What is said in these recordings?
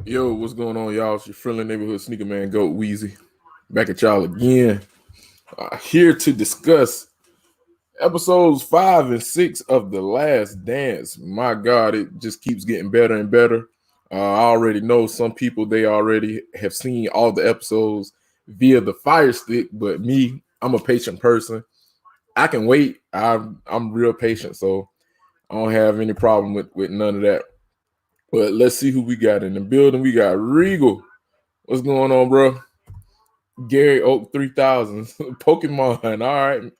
Yo, what's going on, y'all? It's your friendly neighborhood sneaker man, Goat Wheezy. Back at y'all again. Here to discuss episodes 5 and 6 of The Last Dance. My God, it just keeps getting better and better. I already know some people, they already have seen all the episodes via the Fire Stick, but me, I'm a patient person. I can wait. I'm real patient, so I don't have any problem with none of that. But let's see who we got in the building. We got Regal. What's going on, bro? Gary Oak 3000. Pokemon. All right.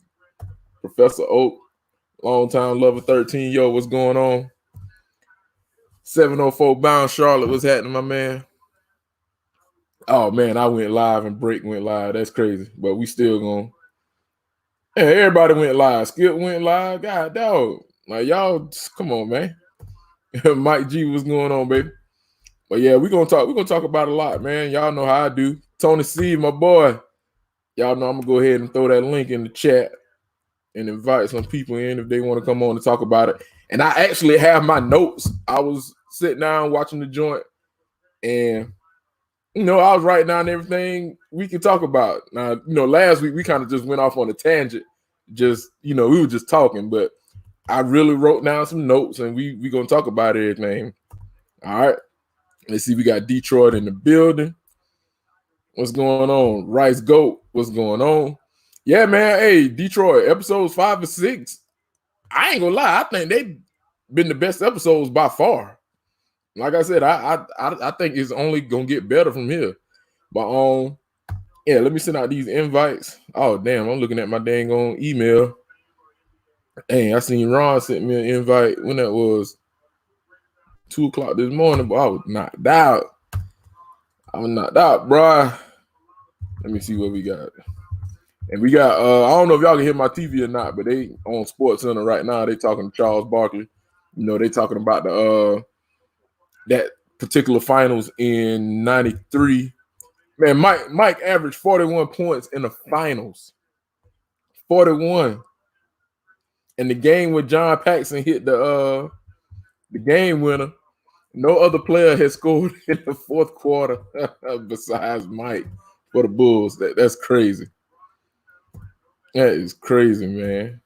Professor Oak. Long time lover 13. Yo, what's going on? 704 Bound Charlotte. What's happening, my man? Oh, man, I went live and Break went live. That's crazy. But we still going. Hey, everybody went live. Skip went live. God, dog. Like, y'all, come on, man. Mike G, what's going on, baby? But yeah, we're gonna talk about a lot, man. Y'all know how I do. Tony C, my boy. Y'all know I'm gonna go ahead and throw that link in the chat and invite some people in if they want to come on and talk about it. And I actually have my notes. I was sitting down watching the joint, and I was writing down everything we could talk about. Now, last week we kind of just went off on a tangent. Just, we were just talking, but I really wrote down some notes, and we gonna talk about everything. All right. Let's see, we got Detroit in the building. What's going on? Rice Goat, what's going on? Yeah, man. Hey, Detroit, episodes 5 and 6. I ain't gonna lie, I think they've been the best episodes by far. Like I said, I think it's only gonna get better from here. But yeah, let me send out these invites. Oh, damn, I'm looking at my dang on email. Dang, I seen Ron sent me an invite when that was 2:00 this morning, but I was knocked out. Bro. Let me see what we got. And we got, I don't know if y'all can hear my TV or not, but they on Sports Center right now. They talking to Charles Barkley. They talking about the that particular finals in '93. Man, Mike averaged 41 points in the finals. 41. And the game when John Paxson hit the game winner, no other player has scored in the fourth quarter besides Mike for the Bulls. That's crazy. That is crazy, man.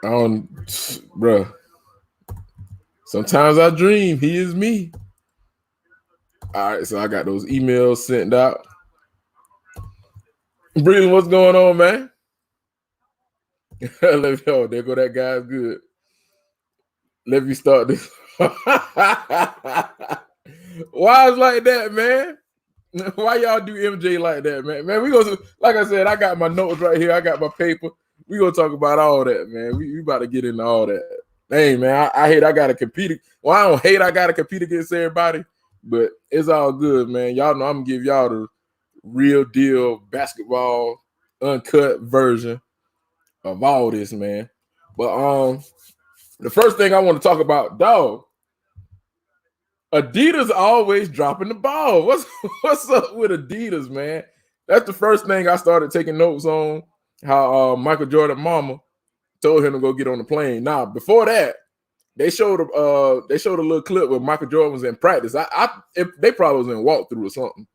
Bruh. Sometimes I dream he is me. All right, so I got those emails sent out. Breland, what's going on, man? Oh, there go that guy's good. Let me start this. Why is like that, man? Why y'all do MJ like that, man? Man, we gonna, like I said, I got my notes right here. I got my paper. We gonna talk about all that, man. We about to get into all that. Hey, man, I hate I gotta compete. Well, I don't hate I gotta compete against everybody, but it's all good, man. Y'all know I'm gonna give y'all the real deal basketball uncut version of all this, man. But the first thing I want to talk about, dog. Adidas always dropping the ball. What's up with Adidas, man? That's the first thing I started taking notes on. How Michael Jordan mama told him to go get on the plane. Now, before that, they showed a little clip where Michael Jordan was in practice. If they probably was in walkthrough or something.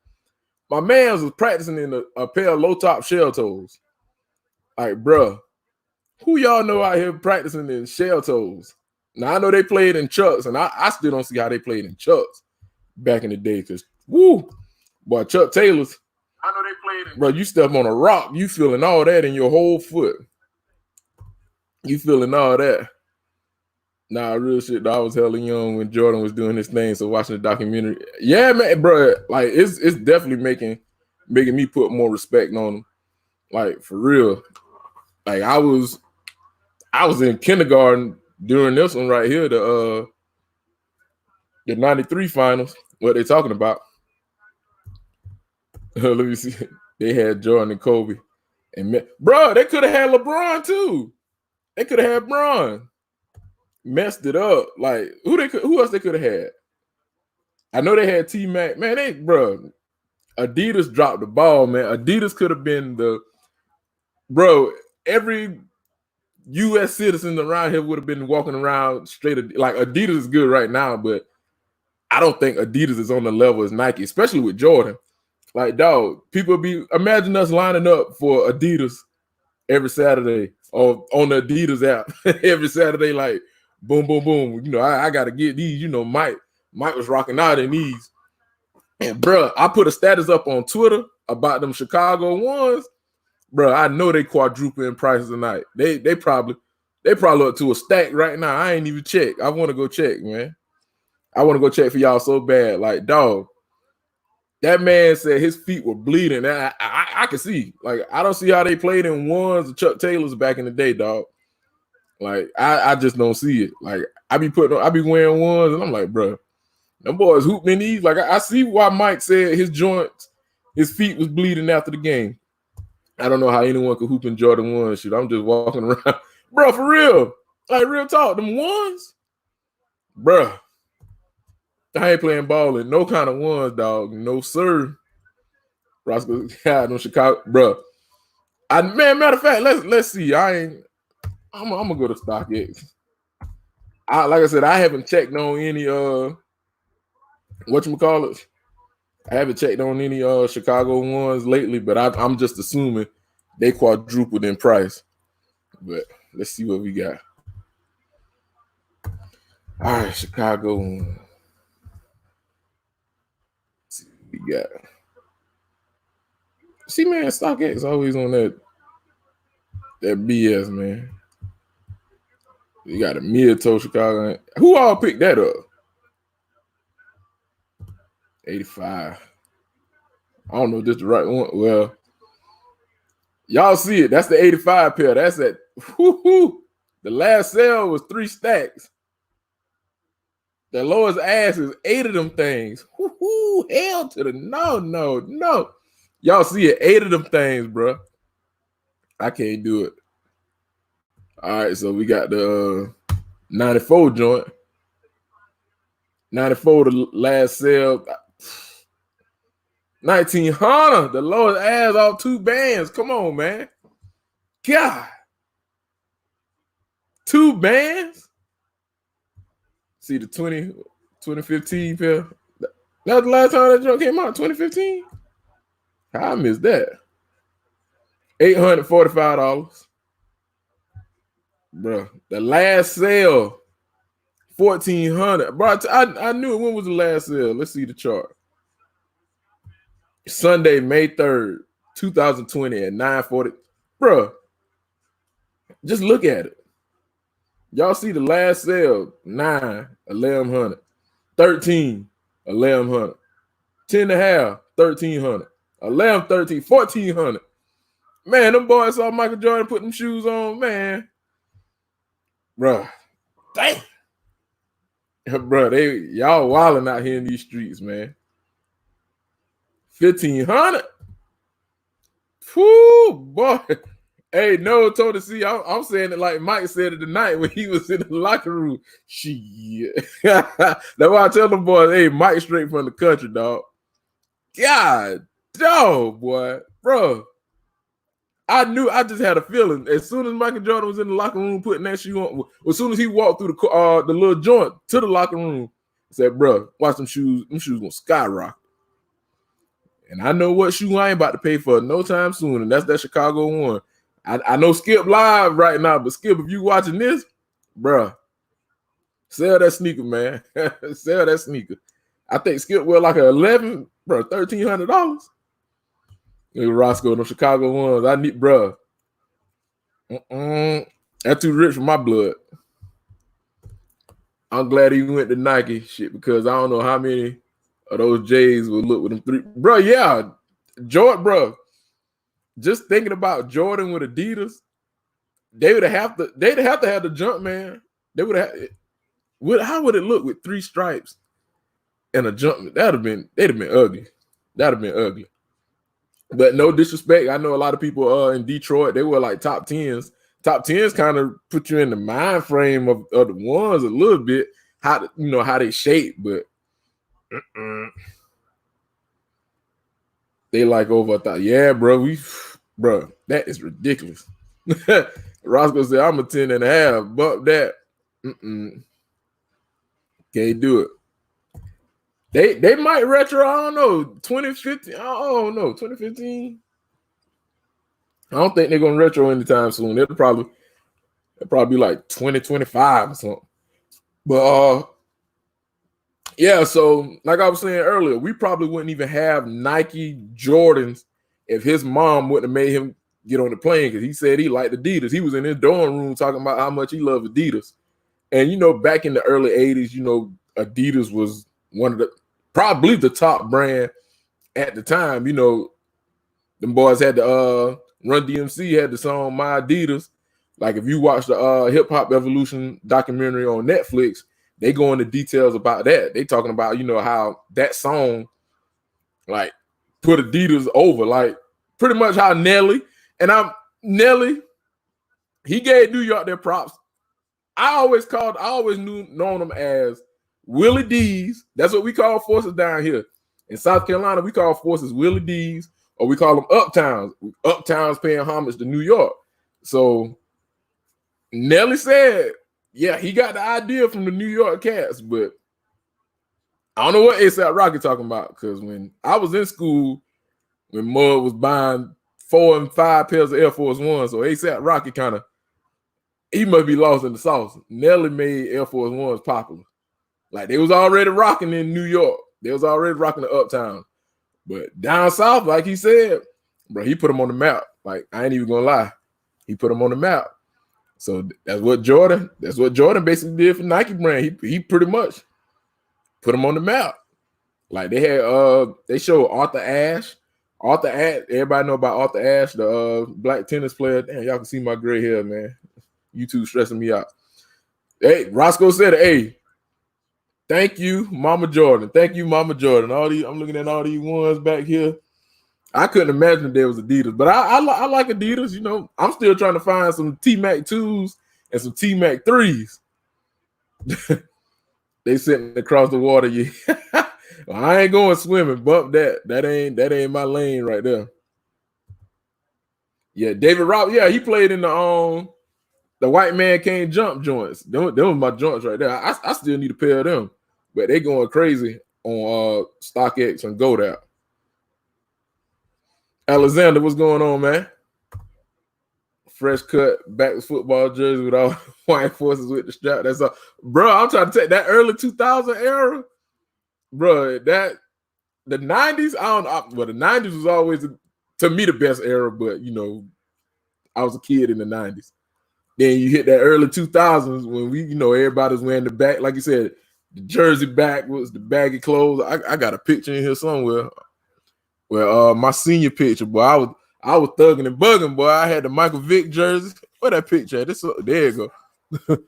My man was practicing in a pair of low top shell toes. Like, bruh, who y'all know out here practicing in shell toes? Now, I know they played in Chucks, and I still don't see how they played in Chucks back in the day. Because, boy, Chuck Taylor's, I know they played in. Bro, you step on a rock, you feeling all that in your whole foot. You feeling all that. Nah, real shit, though, I was hella young when Jordan was doing his thing, so watching the documentary. Yeah, man, bro, like, it's definitely making me put more respect on him. Like, for real. Like, I was in kindergarten during this one right here, the '93 finals. What they talking about? Let me see. They had Jordan and Kobe, and bro, they could have had LeBron too. They could have had Bron. Messed it up. Like who else they could have had? I know they had T-Mac. Man, Adidas dropped the ball, man. Adidas could have been every U.S. citizen around here would have been walking around straight. Like Adidas is good right now, but I don't think Adidas is on the level as Nike, especially with Jordan. Like, dog, people imagine us lining up for Adidas every Saturday or on the Adidas app every Saturday, like, boom, boom, boom. You know, I got to get these. You know, Mike was rocking out in these. And, bro, I put a status up on Twitter about them Chicago ones. Bro, I know they quadruple in prices tonight. They probably up to a stack right now. I ain't even check. I want to go check, man. I want to go check for y'all so bad. Like, dog, that man said his feet were bleeding. I can see. Like, I don't see how they played in ones of Chuck Taylors back in the day, dog. Like, I just don't see it. Like, I be wearing ones, and I'm like, bro, them boys hooping in these. Like, I see why Mike said his joints, his feet was bleeding after the game. I don't know how anyone could hoop in Jordan 1 shit. I'm just walking around. Bro, for real. Like, real talk. Them ones, bro, I ain't playing ball in no kind of ones, dog. No, sir. Roscoe, God, them Chicago, bro. Matter of fact, let's see. I'm gonna go to StockX. Like I said, I haven't checked on any whatchamacallit. I haven't checked on any Chicago ones lately, but I'm just assuming they quadrupled in price. But let's see what we got. All right, Chicago. Let's see what we got. See, man, StockX always on that BS, man. You got a mid-toe Chicago. Who all picked that up? 85. I don't know if this is the right one. Well, y'all see it. That's the 85 pair. That's it. The last sale was 3 stacks. The lowest ass is 8 of them things. Hell to the no. Y'all see it. 8 of them things, bro. I can't do it. All right, so we got the 94 joint. 94, the last sale. 1900, the lowest ass off 2 bands. Come on, man. God. 2 bands? See the 2015 pair? That was the last time that joint came out, 2015? I missed that. $845. Bro, the last sale, $1,400. Bro, I knew it. When was the last sale? Let's see the chart. Sunday, May 3rd, 2020 at 9:40. Bro, just look at it. Y'all see the last sale, 9, 1,100. 13, 1,100. 10 and a half, 1,300. 11, 13, 1,400. Man, them boys saw Michael Jordan put them shoes on, man. Bro, damn. Bro, y'all wilding out here in these streets, man. 1,500. Whoo, boy. Hey, no, Tony C. I'm saying it like Mike said it tonight when he was in the locker room. Shit. That's why I tell them boys, hey, Mike straight from the country, dog. God, dog, boy. Bro, I just had a feeling. As soon as Michael Jordan was in the locker room putting that shoe on, as soon as he walked through the little joint to the locker room, I said, bro, watch them shoes. Them shoes gonna skyrocket. And I know what shoe I ain't about to pay for no time soon, and that's that Chicago one. I know Skip live right now, but Skip, if you watching this, bro, sell that sneaker, man. Sell that sneaker. I think Skip will like a 11, bro, $1,300. Roscoe, them Chicago ones. I need, bro. That's too rich for my blood. I'm glad he went to Nike shit because I don't know how many of those J's will look with them 3. Bro, yeah. Jordan, bro. Just thinking about Jordan with Adidas, they'd have to have the jump, man. They would have. How would it look with 3 stripes and a jump? They'd have been ugly. That'd have been ugly. But no disrespect. I know a lot of people in Detroit, they were like top 10s. Top 10s kind of put you in the mind frame of the ones a little bit, how they shape, but they like over 1,000. Yeah, bro. Bro, that is ridiculous. Roscoe said, I'm a 10 and a half. Bump that. Can't do it. They might retro. I don't know. 2015. I don't know. 2015. I don't think they're gonna retro anytime soon. It'll probably be like 2025 or something. But yeah, so like I was saying earlier, we probably wouldn't even have Nike Jordans if his mom wouldn't have made him get on the plane, because he said he liked Adidas. He was in his dorm room talking about how much he loved Adidas. And you know, back in the early 80s, you know, Adidas was one of the probably the top brand at the time. You know, them boys had the Run DMC had the song My Adidas. Like if you watch the Hip Hop Evolution documentary on Netflix, they go into details about that. They talking about, you know, how that song like put Adidas over, like pretty much how Nelly, Nelly, he gave New York their props. I always known them as Willie D's. That's what we call forces down here. In South Carolina, we call forces Willie D's, or we call them Uptowns. Uptowns paying homage to New York. So Nelly said, yeah, he got the idea from the New York Cats, but I don't know what A$AP Rocky talking about, because when I was in school, when Mud was buying 4 and 5 pairs of Air Force Ones, so A$AP Rocky he must be lost in the sauce. Nelly made Air Force Ones popular. Like they was already rocking in New York. They was already rocking the Uptown. But down south, like he said, bro, he put them on the map. Like, I ain't even gonna lie. He put them on the map. So that's what Jordan basically did for Nike brand. He pretty much put them on the map. Like they had they showed Arthur Ashe. Everybody know about Arthur Ashe, the black tennis player. Damn, y'all can see my gray hair, man. YouTube stressing me out. Hey, Roscoe said, hey, thank you, Mama Jordan. Thank you, Mama Jordan. I'm looking at all these ones back here. I couldn't imagine there was Adidas, but I like Adidas. You know, I'm still trying to find some T-Mac 2s and some T-Mac 3s. They sitting across the water. Yeah. Well, I ain't going swimming. Bump that. That ain't my lane right there. Yeah, David Rob. Yeah, he played in the White Man Can't Jump joints. Them was my joints right there. I still need a pair of them, but they going crazy on StockX and GoDaddy. Alexander, what's going on, man? Fresh cut back to football jersey with all white forces with the strap. That's all, bro. I'm trying to take that early 2000 era, bro. That the 90s. Well, the 90s was always to me the best era, but you know, I was a kid in the 90s. Then you hit that early 2000s when everybody's wearing the back, like you said, the jersey back was the baggy clothes. I got a picture in here somewhere. Well, my senior picture, boy, I was thugging and bugging, boy. I had the Michael Vick jersey. Where that picture at? There you go.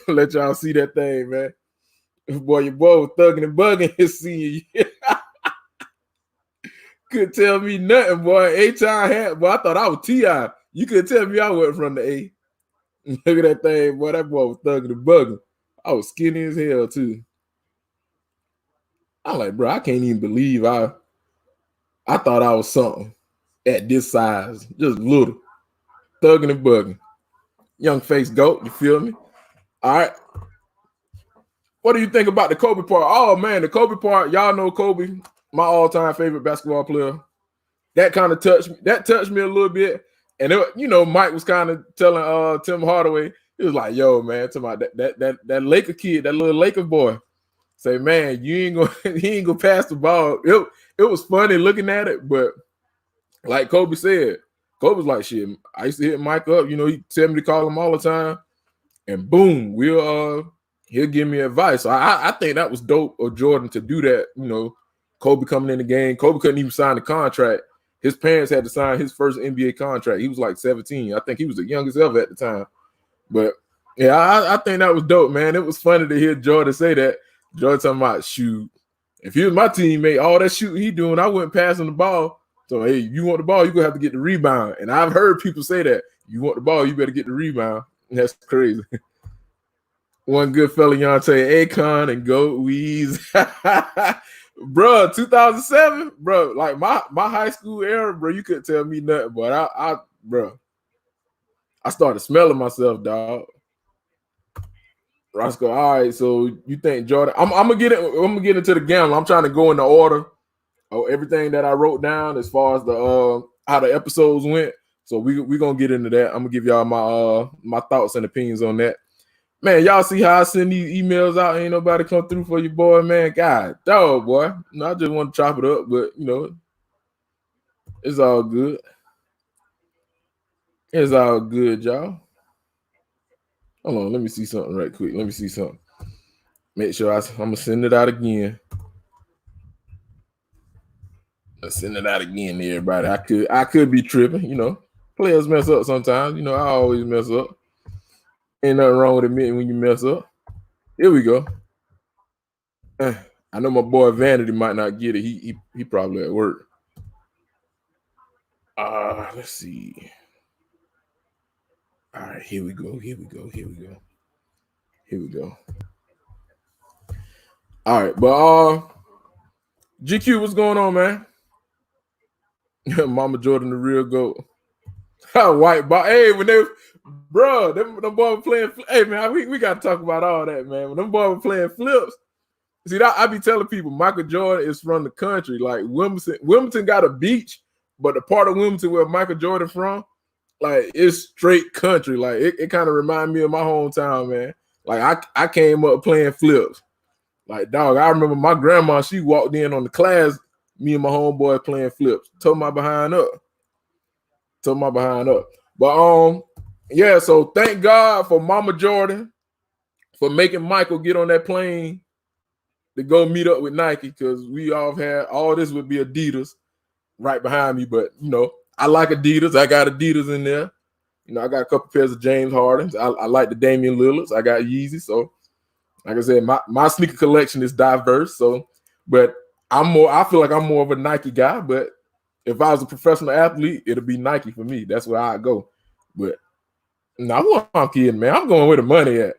Let y'all see that thing, man. Boy, your boy was thugging and bugging his senior year. Couldn't tell me nothing, boy. A-Town hat, boy. I thought I was T.I. You couldn't tell me I wasn't from the A. Look at that thing, boy. That boy was thugging and bugging. I was skinny as hell, too. I'm like, bro, I can't even believe I thought I was something at this size. Just little. Thugging and bugging. Young face goat, you feel me? All right. What do you think about the Kobe part? Oh, man, the Kobe part. Y'all know Kobe, my all-time favorite basketball player. That kind of touched me. That touched me a little bit. And Mike was kind of telling Tim Hardaway, he was like, "Yo, man, talking about that Laker kid, that little Laker boy. Say, man, he ain't gonna pass the ball." It was funny looking at it, but like Kobe said, Kobe's like, "Shit, I used to hit Mike up. He tell me to call him all the time, and boom, he'll give me advice." So I think that was dope of Jordan to do that. Kobe coming in the game. Kobe couldn't even sign the contract. His parents had to sign his first NBA contract. He was like 17. I think he was the youngest ever at the time. But yeah, I think that was dope, man. It was funny to hear Jordan say that. Jordan talking about, shoot, if he was my teammate, all that shooting he doing, I wouldn't pass him the ball. So, hey, you want the ball, you're going to have to get the rebound. And I've heard people say that. You want the ball, you better get the rebound. That's crazy. One good fella, Yonte, Akon and Goat Weeze. Bro, 2007, bro, like my high school era, bro, you couldn't tell me nothing, but I started smelling myself, dog. Roscoe, all right. So you think Jordan? I'm gonna get it. I'm gonna get into the gamble. I'm trying to go in the order of everything that I wrote down as far as the how the episodes went. So we gonna get into that. I'm gonna give y'all my thoughts and opinions on that. Man, y'all see how I send these emails out? Ain't nobody come through for your boy, man. God, dog, boy. No, I just want to chop it up, but it's all good. It's all good, y'all. Hold on, let me see something right quick. Let me see something. Make sure I'm gonna send it out again. Let's send it out again to everybody. I could be tripping, Players mess up sometimes. I always mess up. Ain't nothing wrong with admitting when you mess up. Here we go. I know my boy Vanity might not get it. He probably at work. Let's see. All right, here we go. All right, but GQ, what's going on, man? Mama Jordan, the real GOAT. White ball. Hey, when them boys were playing. Hey, man, we got to talk about all that, man. When them boys were playing flips, see, I be telling people Michael Jordan is from the country. Like Wilmington got a beach, but the part of Wilmington where Michael Jordan from, like it's straight country. Like it kind of remind me of my hometown, man. Like I came up playing flips. Like, dog, I remember my grandma, she walked in on the class, me and my homeboy playing flips. Told my behind up. But yeah, so thank God for Mama Jordan for making Michael get on that plane to go meet up with Nike, because we all this would be Adidas right behind me. But I like Adidas. I got Adidas in there. I got a couple pairs of James Hardens. I like the Damian Lillards. I got Yeezy. So like I said, my sneaker collection is diverse. So, but I feel like I'm more of a Nike guy. But if I was a professional athlete, it'll be Nike for me. That's where I go. But no, I'm kidding, man. I'm going where the money at.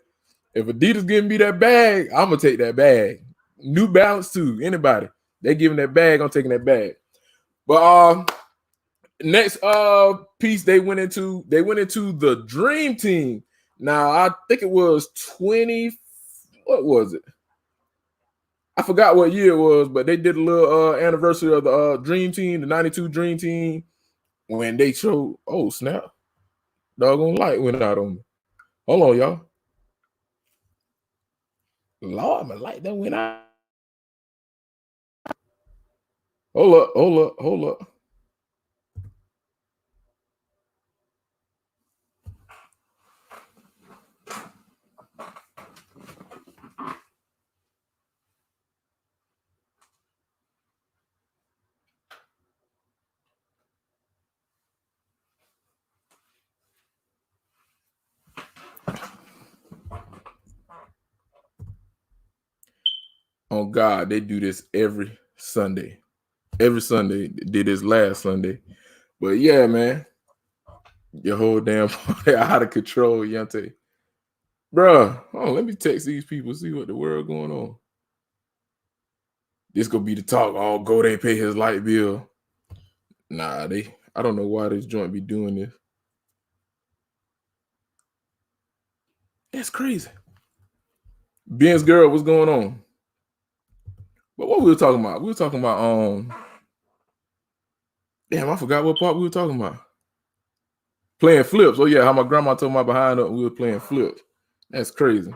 If Adidas giving me that bag, I'm gonna take that bag. New Balance too. Anybody they giving that bag, I'm taking that bag. But next piece they went into the Dream Team. Now I think it was 20. What was it? I forgot what year it was, but they did a little anniversary of the Dream Team, the 92 Dream Team, when they showed, oh snap, doggone light went out on me. Hold on, y'all. Lord, my light that went out. Hold up. Oh God, they do this every Sunday. Every Sunday. They did this last Sunday. But yeah, man. Your whole damn party out of control, Yante. Bruh, let me text these people, see what the world going on. This gonna be the talk. Oh, go they pay his light bill. Nah, I don't know why this joint be doing this. That's crazy. Ben's girl, what's going on? But what we were talking about? We were talking about damn, I forgot what part we were talking about. Playing flips. Oh yeah, how my grandma told my behind up and we were playing flips. That's crazy.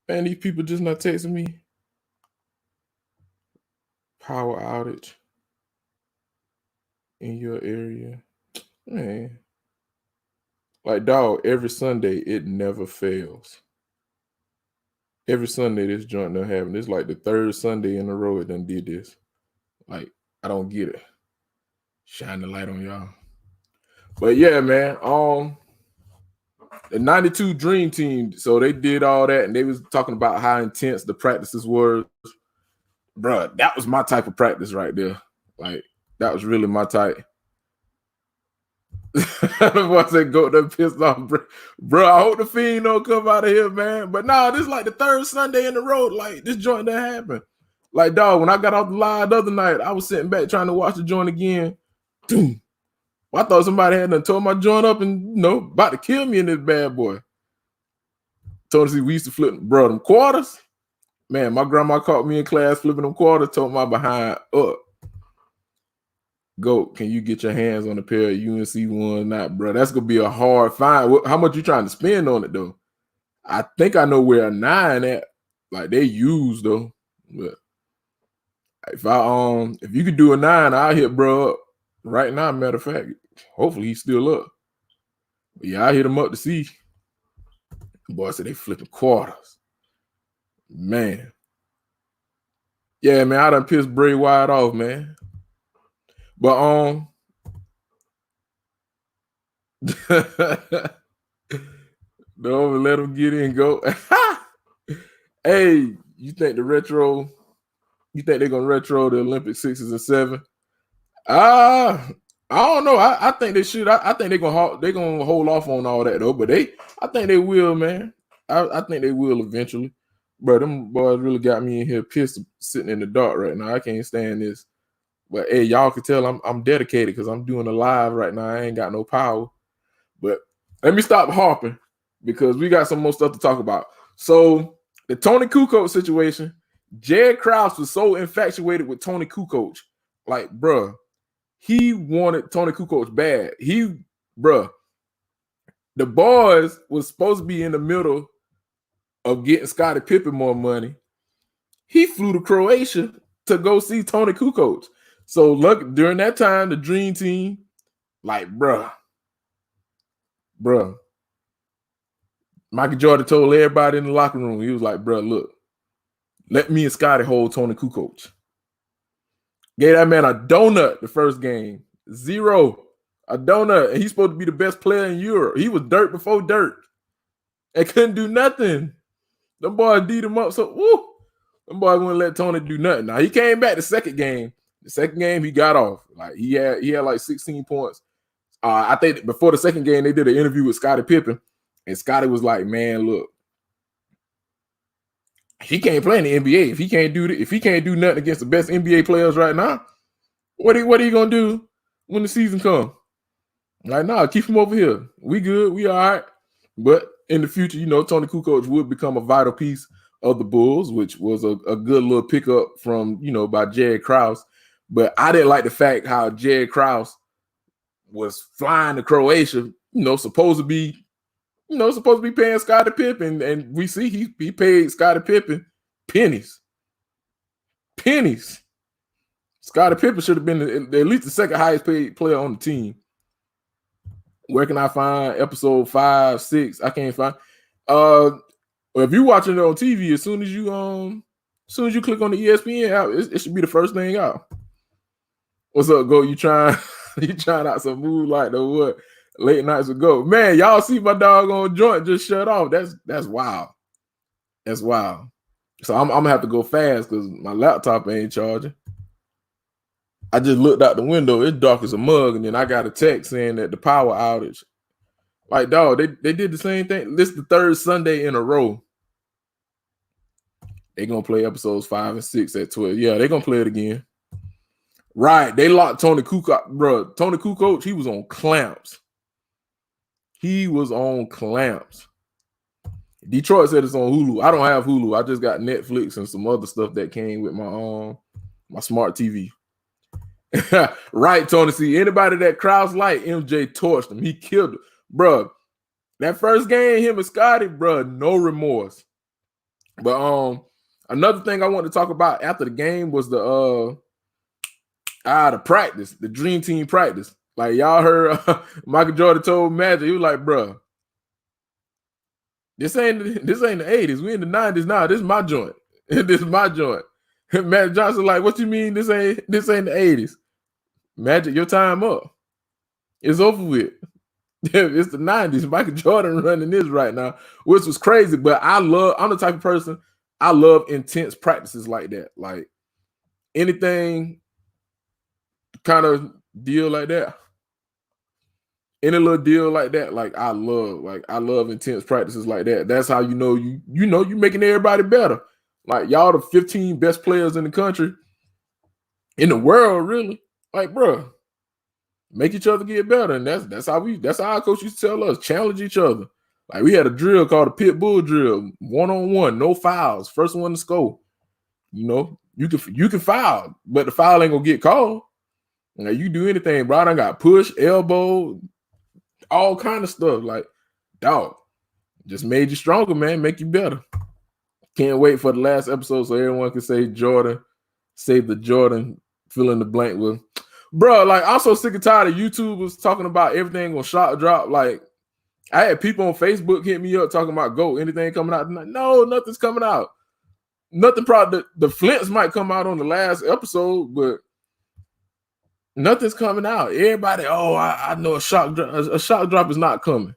Man, these people just not texting me. Power outage in your area. Man. Like, dog, every Sunday it never fails. Every Sunday this joint done happen. It's like the third Sunday in a row it done did this. Like, I don't get it. Shine the light on y'all. But yeah, man. The 92 Dream Team. So they did all that, and they was talking about how intense the practices were. Bruh, that was my type of practice right there. Like, that was really my type. The boy said, "Go them pissed off, bro. I hope the Fiend don't come out of here, man." But nah, this is like the third Sunday in a row. Like, this joint that happened. Like, dog, when I got off the live the other night, I was sitting back trying to watch the joint again. Boom. I thought somebody had done tore my joint up and about to kill me in this bad boy. Tony, we used to flip, bro, them quarters. Man, my grandma caught me in class flipping them quarters, told my behind up. Go, can you get your hands on a pair of UNC ones? Not, bro. That's gonna be a hard find. How much you trying to spend on it though? I think I know where a 9 at. Like they used though. But if you could do a 9, I'll hit bro up right now. Matter of fact, hopefully he's still up. But yeah, I hit him up to see. Boy, said they flipping quarters. Man. Yeah, man, I done pissed Bray wide off, man. But don't let him get in. Go. Hey, you think they're gonna retro the Olympic 6s and 7? I don't know. I think they should. I think they're gonna hold off on all that though. But I think they will, man. I think they will eventually. Bro, them boys really got me in here pissed, sitting in the dark right now. I can't stand this. But hey, y'all can tell I'm dedicated because I'm doing a live right now. I ain't got no power. But let me stop harping because we got some more stuff to talk about. So the Toni Kukoc situation, Jared Krause was so infatuated with Toni Kukoc. Like, bruh, he wanted Toni Kukoc bad. The boys was supposed to be in the middle of getting Scottie Pippen more money. He flew to Croatia to go see Toni Kukoc. So look, during that time, the Dream Team, like, bruh. Michael Jordan told everybody in the locker room, he was like, bruh, look, let me and Scottie hold Toni Kukoc. Gave that man a donut the first game. 0. A donut. And he's supposed to be the best player in Europe. He was dirt before dirt. And couldn't do nothing. Them boys beat him up. So, them boys wouldn't let Toni do nothing. Now, he came back the second game. The second game, he got off. Like, he had like 16 points. I think before the second game, they did an interview with Scottie Pippen. And Scottie was like, man, look. He can't play in the NBA. If he can't do nothing against the best NBA players right now, what are you gonna do when the season comes? Like, nah, keep him over here. We good, we all right. But in the future, Toni Kukoc would become a vital piece of the Bulls, which was a good little pickup from, by Jared Krause. But I didn't like the fact how Jared Krause was flying to Croatia, supposed to be paying Scottie Pippen, and we see he paid Scottie Pippen pennies. Scottie Pippen should have been at least the second highest paid player on the team. Where can I find episode 5, 6? I can't find. If you're watching it on TV, as soon as you click on the ESPN app, it should be the first thing out. What's up, Go? You trying out some moonlight or what? Late nights ago, man. Y'all see my doggone joint just shut off. That's wild. That's wild. So I'm gonna have to go fast because my laptop ain't charging. I just looked out the window. It's dark as a mug, and then I got a text saying that the power outage. Like, dog, they did the same thing. This is the third Sunday in a row. They gonna play episodes 5 and 6 at 12. Yeah, they gonna play it again. Right? They locked Toni Kukoc, bro. Toni Kukoc, he was on clamps. Detroit said it's on Hulu. I don't have Hulu. I just got Netflix and some other stuff that came with my smart TV. Right, Tony. See, anybody that Krause like, MJ torched him. He killed him. Bro, that first game, him and Scottie, bro, no remorse. But another thing I want to talk about after the game was the practice, the Dream Team practice. Like, y'all heard Michael Jordan told Magic, he was like, bro, this ain't the 80s. We in the 90s now. This is my joint. This is my joint. Magic Johnson like, what you mean this ain't the 80s? Magic, your time up. It's over with. It's the 90s. Michael Jordan running this right now, which was crazy. But I'm the type of person, I love intense practices like that. Like, anything kind of deal like that. Any little deal like that, like I love intense practices like that. That's how you making everybody better. Like, y'all the 15 best players in the country, in the world, really. Like, bro, make each other get better. And that's how our coach used to tell us, challenge each other. Like we had a drill called a pit bull drill, 1-on-1, no fouls, first one to score. You know, you can foul, but the foul ain't gonna get called. Like you do anything, bro. I got push, elbow, all kind of stuff. Like, dog, just made you stronger, man. Make you better. Can't wait for the last episode so everyone can say Jordan, save the Jordan, fill in the blank with. Bro, like I'm so sick and tired of YouTubers talking about everything on shot drop. Like, I had people on Facebook hit me up talking about GOAT, anything coming out tonight. No, nothing's coming out. Nothing. Probably the Flints might come out on the last episode, but nothing's coming out. Everybody, I know a shock drop is not coming.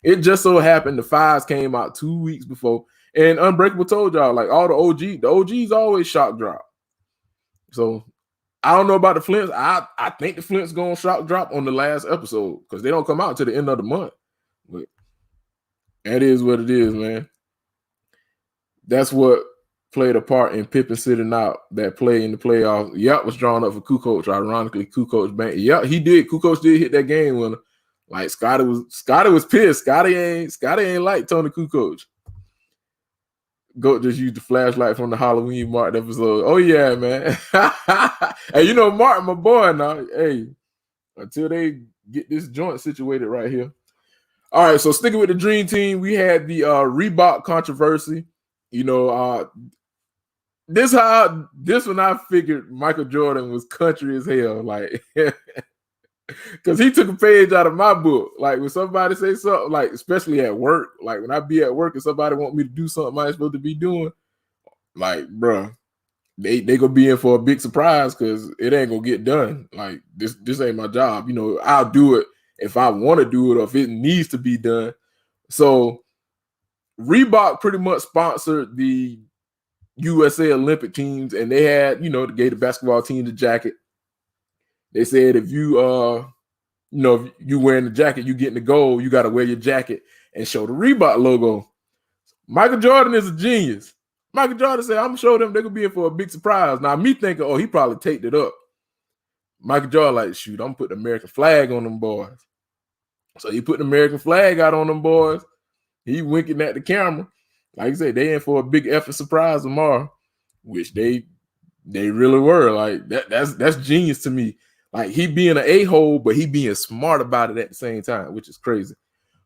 It just so happened the fives came out 2 weeks before, and Unbreakable told y'all like all the OGs always shock drop. So I don't know about the Flints. I think the Flints gonna shock drop on the last episode because they don't come out to the end of the month. But that is what it is, man. That's what played a part in Pippen sitting out that play in the playoffs. Yep, was drawn up for Kukoc. Ironically, Kukoc banked. Yep, he did. Kukoc did hit that game winner. Like Scotty was pissed. Scotty ain't like Toni Kukoc. GOAT just used the flashlight from the Halloween Martin episode. Oh yeah, man. Hey, you know Martin, my boy now. Hey, until they get this joint situated right here. All right, so sticking with the Dream Team, we had the Reebok controversy. You know, this one I figured Michael Jordan was country as hell, like, because he took a page out of my book. Like when somebody say something, like especially at work, like when I be at work and somebody want me to do something I'm supposed to be doing, like, bro, they gonna be in for a big surprise because it ain't gonna get done. Like this ain't my job. You know, I'll do it if I want to do it or if it needs to be done. So Reebok pretty much sponsored the USA Olympic teams, and they had, they gave the basketball team the jacket. They said if you if you wearing the jacket, you getting the gold, you got to wear your jacket and show the Reebok logo. Michael Jordan is a genius. Michael Jordan said, I'm gonna show them they're gonna be in for a big surprise. Now me thinking, he probably taped it up. Michael Jordan like, shoot, I'm gonna put the American flag on them boys. So he put the American flag out on them boys. He winking at the camera. Like I said, they in for a big effing surprise tomorrow, which they really were. Like that's genius to me. Like he being an a-hole, but he being smart about it at the same time, which is crazy.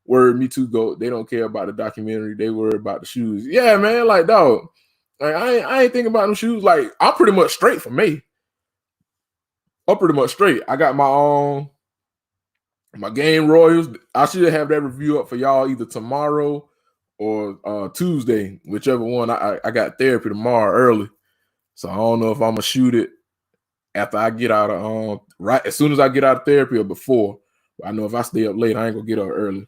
Word, me too, GOAT. They don't care about the documentary. They worry about the shoes. Yeah, man. Like, dog. Like I ain't thinking about them shoes. Like I'm pretty much straight for May. I'm pretty much straight. I got my game Royals. I should have that review up for y'all either tomorrow or Tuesday, whichever one. I got therapy tomorrow early, so I don't know if I'm gonna shoot it after I get out of right as soon as I get out of therapy or before. I know if I stay up late, I ain't gonna get up early.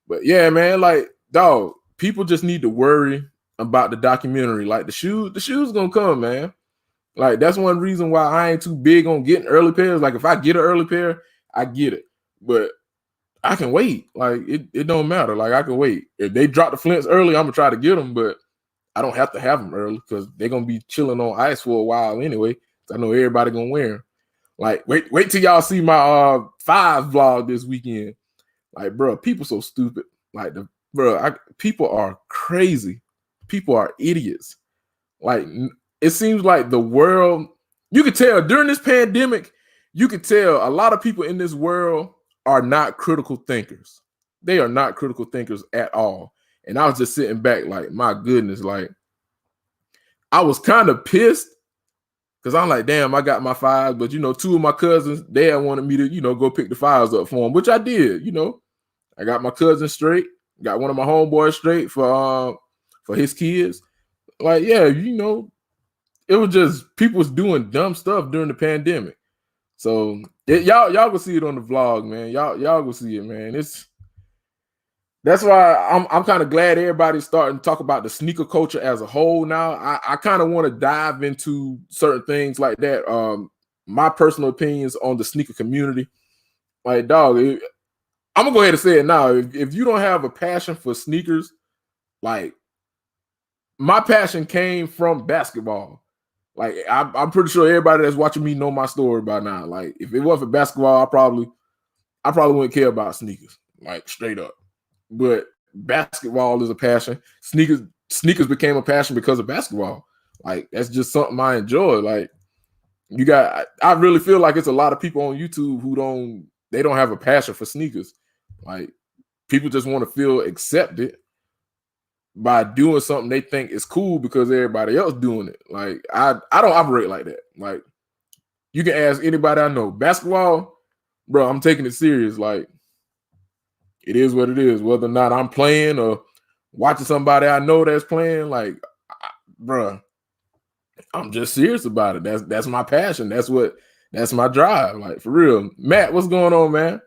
But yeah, man, like, dog, people just need to worry about the documentary. Like the shoes gonna come, man. Like that's one reason why I ain't too big on getting early pairs. Like if I get an early pair, I get it, but I can wait. Like it don't matter. Like I can wait. If they drop the Flints early, I'm gonna try to get them, but I don't have to have them early because they're gonna be chilling on ice for a while anyway. I know everybody gonna wear them. Like wait till y'all see my five vlog this weekend. Like, bro, people so stupid. Like people are crazy. People are idiots. Like it seems like the world. You could tell during this pandemic. You could tell a lot of people in this world are not critical thinkers. They are not critical thinkers at all. And I was just sitting back like, my goodness, like I was kind of pissed because I'm like, damn, I got my fives, but two of my cousins, they had wanted me to, go pick the fives up for them, which I did. I got my cousin straight, got one of my homeboys straight for his kids. Like, yeah, it was just people was doing dumb stuff during the pandemic. So y'all will see it on the vlog, man. Y'all will see it, man. That's why I'm kind of glad everybody's starting to talk about the sneaker culture as a whole now. I kind of want to dive into certain things like that. My personal opinions on the sneaker community. Like, dog, I'm gonna go ahead and say it now. If you don't have a passion for sneakers, like my passion came from basketball. Like I'm pretty sure everybody that's watching me know my story by now. Like if it wasn't for basketball, I probably wouldn't care about sneakers, like straight up. But basketball is a passion. Sneakers became a passion because of basketball. Like, that's just something I enjoy. Like, I really feel like it's a lot of people on YouTube who don't have a passion for sneakers. Like, people just want to feel accepted by doing something they think is cool because everybody else doing it. Like, I don't operate like that. Like, you can ask anybody I know. Basketball, bro, I'm taking it serious. Like, it is what it is. Whether or not I'm playing or watching somebody I know that's playing, like, bro, I'm just serious about it. That's my passion. That's my drive. Like, for real. Matt, what's going on, man?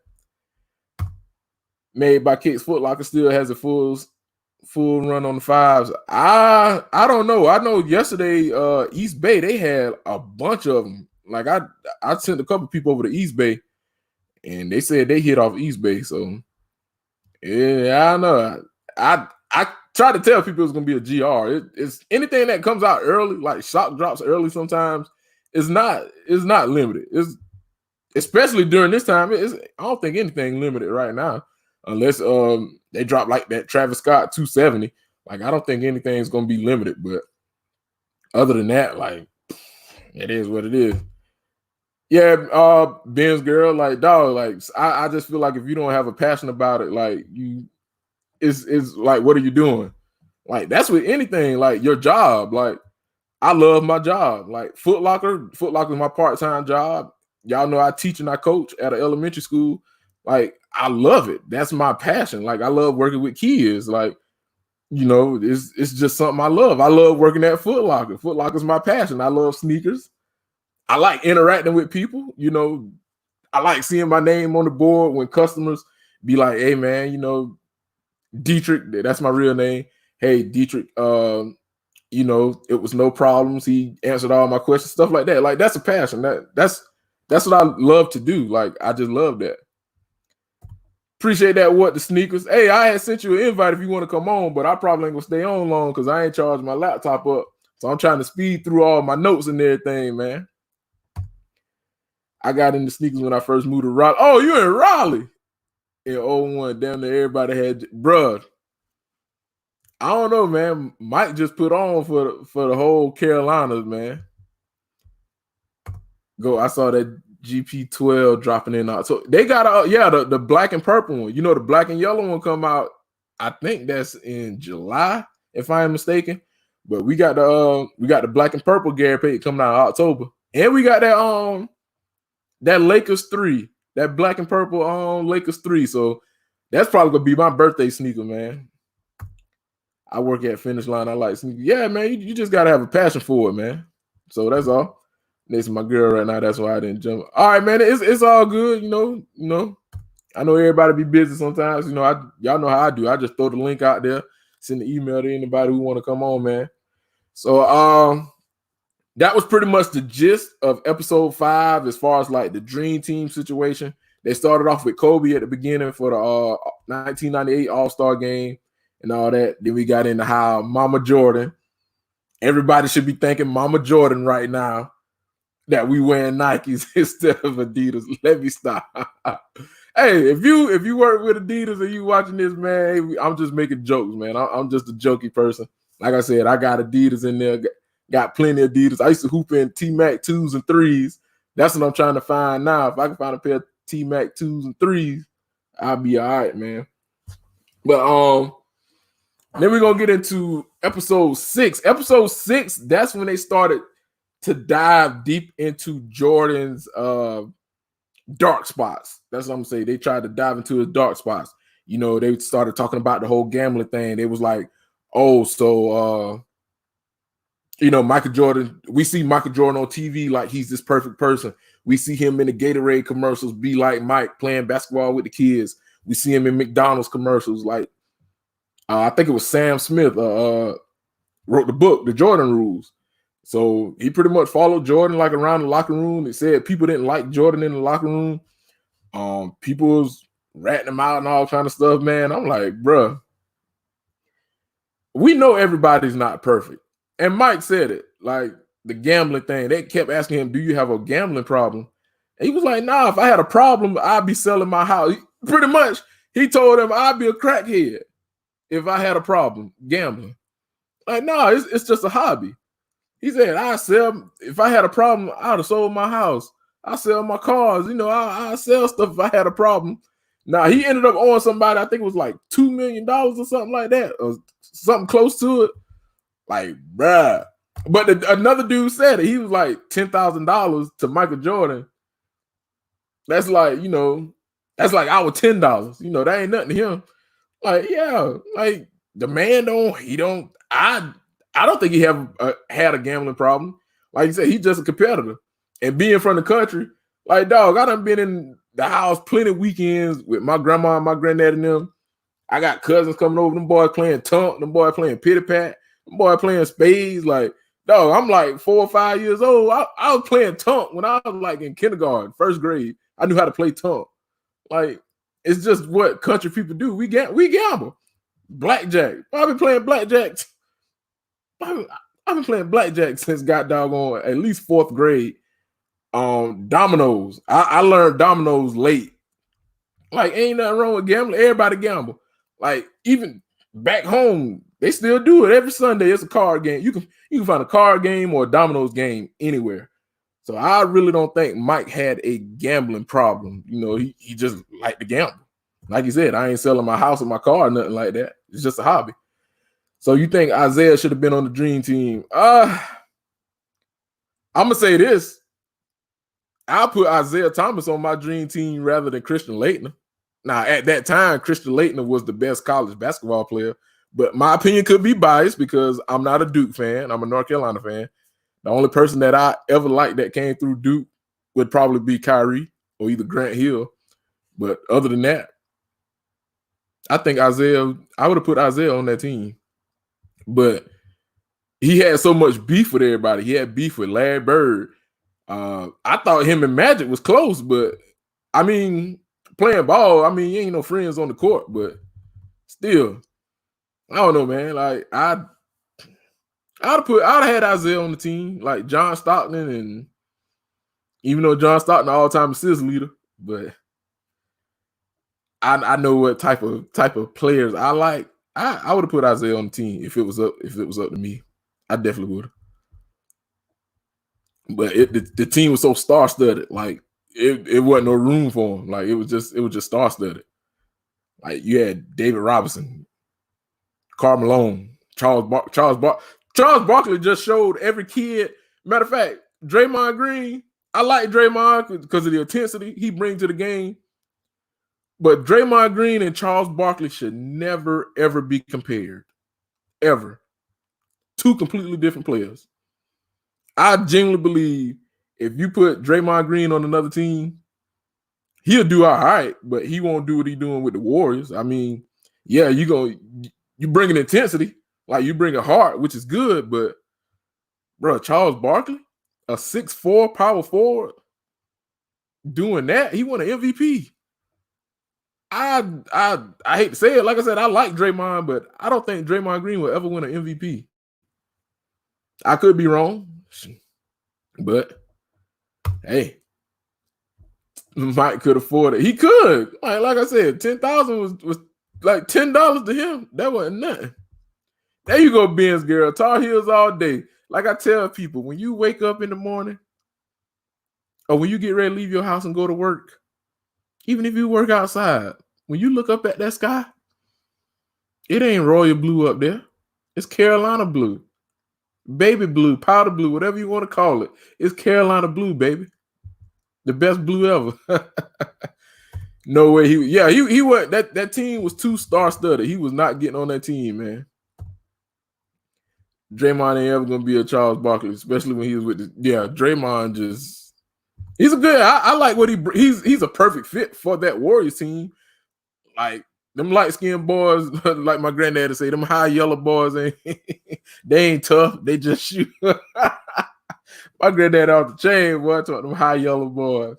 Made by Kicks Foot Locker still has a full run on the fives. I don't know. I know yesterday, East Bay, they had a bunch of them. Like, I sent a couple people over to East Bay, and they said they hit off East Bay. So yeah, I know. I try to tell people it's gonna be a GR. It's anything that comes out early, like shock drops early. Sometimes it's not limited. It's especially during this time. I don't think anything limited right now, unless they drop like that Travis Scott 270. Like, I don't think anything's gonna be limited. But other than that, like, it is what it is. Yeah, Ben's girl, like, dog, like, I just feel like if you don't have a passion about it, like, it's like, what are you doing? Like, that's with anything, like your job. Like, I love my job. Like, Foot Locker is my part-time job. Y'all know I teach and I coach at an elementary school. Like, I love it. That's my passion. Like, I love working with kids. Like, you know, it's just something I love. I love working at Foot Locker. Foot Locker is my passion. I love sneakers. I like interacting with people. You know, I like seeing my name on the board when customers be like, hey, man, you know, Dietrich, that's my real name. Hey, Dietrich, you know, it was no problems. He answered all my questions, stuff like that. Like, that's a passion. That's what I love to do. Like, I just love that. Appreciate that. What, the sneakers? Hey, I had sent you an invite if you want to come on, but I probably ain't gonna stay on long because I ain't charged my laptop up. So I'm trying to speed through all my notes and everything, man. I got into sneakers when I first moved to Raleigh. Oh, you in Raleigh? In 01, damn near everybody had, bruh. I don't know, man. Mike just put on for the whole Carolinas, man. I saw that GP12 dropping in October. They got the black and purple one. You know, the black and yellow one come out. I think that's in July, if I am mistaken. But we got the black and purple Gary Payton coming out in October, and we got that Lakers 3, that black and purple Lakers 3. So that's probably gonna be my birthday sneaker, man. I work at Finish Line. I like sneakers. Yeah, man, you just gotta have a passion for it, man. So that's all. This is my girl right now. That's why I didn't jump. All right, man. It's all good. You know. I know everybody be busy sometimes. You know, y'all know how I do. I just throw the link out there, send the email to anybody who want to come on, man. So that was pretty much the gist of episode 5 as far as like the dream team situation. They started off with Kobe at the beginning for the 1998 All-Star game and all that. Then we got into how Mama Jordan, everybody should be thanking Mama Jordan right now that we wearing Nikes instead of Adidas. Let me stop. Hey, if you work with Adidas and you watching this, man, I'm just making jokes, man. I'm just a jokey person. Like I said, I got Adidas in there. Got plenty of Adidas. I used to hoop in T-Mac 2s and 3s. That's what I'm trying to find now. If I can find a pair of T-Mac 2s and 3s, I'll be all right, man. But then we're gonna get into episode 6. Episode 6, that's when they started to dive deep into Jordan's dark spots. That's what I'm saying. They tried to dive into his dark spots. You know, they started talking about the whole gambling thing. They was like, oh, so you know, Michael Jordan, we see Michael Jordan on TV like he's this perfect person. We see him in the Gatorade commercials, be like Mike, playing basketball with the kids. We see him in McDonald's commercials. Like, I think it was Sam Smith wrote the book, The Jordan Rules. So he pretty much followed Jordan like around the locker room. It said people didn't like Jordan in the locker room. People was ratting him out and all kind of stuff, man. I'm like, bruh, we know everybody's not perfect. And Mike said it, like the gambling thing. They kept asking him, do you have a gambling problem? And he was like, nah, if I had a problem, I'd be selling my house. Pretty much, he told them I'd be a crackhead. if I had a problem gambling. Like, no, it's just a hobby. He said, if I had a problem, I'd have sold my house. I sell my cars. I sell stuff if I had a problem. Now, he ended up owing somebody, I think it was like $2 million or something like that, or something close to it. Like, bruh. But another dude said it. He was like $10,000 to Michael Jordan. That's like, that's like our $10. That ain't nothing to him. Like, yeah, like the man I don't think he had a gambling problem. Like you said, he's just a competitor. And being from the country, like, dog, I done been in the house plenty of weekends with my grandma and my granddad and them. I got cousins coming over, them boys playing tunk, them boys playing pitty pat, them boys playing spades. Like, dog, I'm like 4 or 5 years old. I was playing tunk when I was like in kindergarten, first grade. I knew how to play tunk. Like, it's just what country people do. We gamble. Blackjack. I've been playing blackjack. I've been playing blackjack since got doggone at least 4th grade. Dominoes. I learned dominoes late. Like, ain't nothing wrong with gambling. Everybody gamble. Like, even back home, they still do it. Every Sunday, it's a card game. You can find a card game or a dominoes game anywhere. So I really don't think Mike had a gambling problem. He just liked to gamble. Like you said, I ain't selling my house or my car or nothing like that. It's just a hobby. So you think Isaiah should have been on the dream team? I'm going to say this. I'll put Isaiah Thomas on my dream team rather than Christian Laettner. Now, at that time, Christian Laettner was the best college basketball player. But my opinion could be biased because I'm not a Duke fan. I'm a North Carolina fan. The only person that I ever liked that came through Duke would probably be Kyrie or either Grant Hill. But other than that, I think I would have put Isaiah on that team. But he had so much beef with everybody. He had beef with Larry Bird. I thought him and Magic was close, but I mean, playing ball, you ain't no friends on the court, but still, I don't know, man. Like, I'd have had Isaiah on the team, like John Stockton, and even though John Stockton all-time assist leader, but I know what type of players I like. I would have put Isaiah on the team if it was up to me. I definitely would have. But the team was so star-studded, like it wasn't no room for him. Like it was just star-studded. Like you had David Robinson, Karl Malone, Charles Barkley just showed every kid. Matter of fact, Draymond Green, I like Draymond because of the intensity he brings to the game. But Draymond Green and Charles Barkley should never, ever be compared. Ever. Two completely different players. I genuinely believe if you put Draymond Green on another team, he'll do all right, but he won't do what he's doing with the Warriors. Yeah, you bring an intensity, like you bring a heart, which is good, but bro, Charles Barkley, a 6'4" power forward, doing that, he won an MVP. I hate to say it. Like I said, I like Draymond, but I don't think Draymond Green will ever win an MVP. I could be wrong, but hey, Mike could afford it. He could. Like I said, $10,000 was like $10 to him. That wasn't nothing. There you go, Ben's girl. Tar Heels all day. Like I tell people, when you wake up in the morning or when you get ready to leave your house and go to work, even if you work outside, when you look up at that sky, it ain't royal blue up there. It's Carolina blue, baby blue, powder blue, whatever you want to call it. It's Carolina blue, baby. The best blue ever. No way. He was that team was too star-studded. He was not getting on that team, man. Draymond ain't ever gonna be a Charles Barkley, especially when he was with Draymond he's a good. I like what he's a perfect fit for that Warriors team. Like them light-skinned boys, like my granddad would say, them high yellow boys they ain't tough. They just shoot. My granddad off the chain, boy, talking them high yellow boys.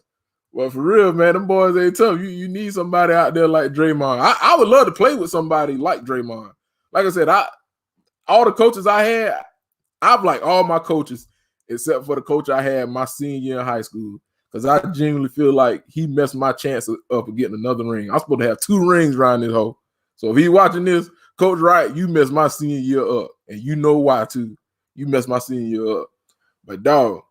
Well, for real, man, them boys ain't tough. You need somebody out there like Draymond. I would love to play with somebody like Draymond. Like I said, all the coaches I had, I've liked all my coaches except for the coach I had my senior year in high school. Because I genuinely feel like he messed my chance up of getting another ring. I'm supposed to have 2 rings around this hole. So if he's watching this, Coach Wright, you messed my senior year up, and you know why too. You messed my senior year up. But dog,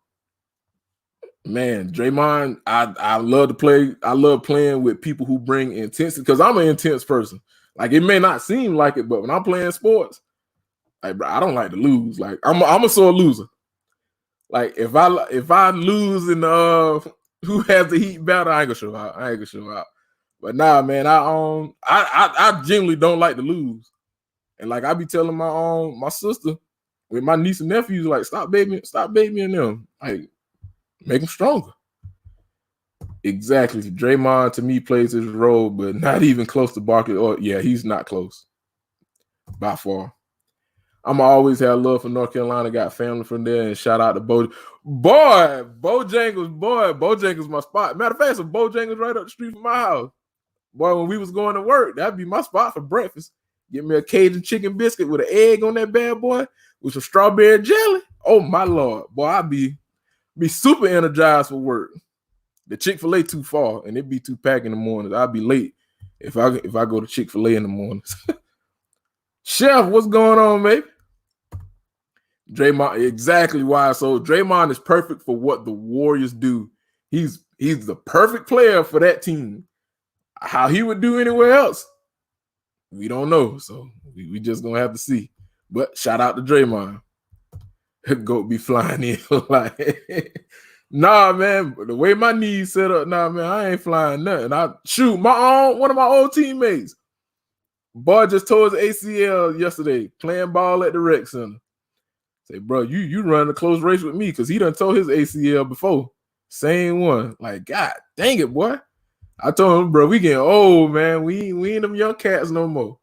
man, Draymond, I love to play. I love playing with people who bring intensity because I'm an intense person. Like it may not seem like it, but when I'm playing sports, like bro, I don't like to lose. Like I'm a sore loser. Like if I lose in who has the heat battle, I ain't gonna show out. But nah, man, I genuinely don't like to lose. And like I be telling my sister with my niece and nephews, like stop babying them. Like make them stronger. Exactly. Draymond to me plays his role, but not even close to Barkley. Or yeah, he's not close by far. I'm always have love for North Carolina. Got family from there, and shout out to Bojangles, my spot. Matter of fact, some Bojangles right up the street from my house. Boy, when we was going to work, that'd be my spot for breakfast. Get me a Cajun chicken biscuit with an egg on that bad boy with some strawberry jelly. Oh my Lord, boy, I'd be super energized for work. The Chick-fil-A too far, and it'd be too packed in the mornings. I'd be late if I go to Chick-fil-A in the mornings. Chef, what's going on, mate? Draymond, exactly why. So Draymond is perfect for what the Warriors do. He's the perfect player for that team. How he would do anywhere else, we don't know. So we just gonna have to see. But shout out to Draymond. Go be flying in like, nah, man. The way my knees set up, nah, man, I ain't flying nothing. I shoot one of my old teammates. Boy just tore his ACL yesterday playing ball at the rec center. Say, bro, you run a close race with me because he done tore his ACL before. Same one. Like, God dang it, boy. I told him, bro, we getting old, man. We ain't them young cats no more.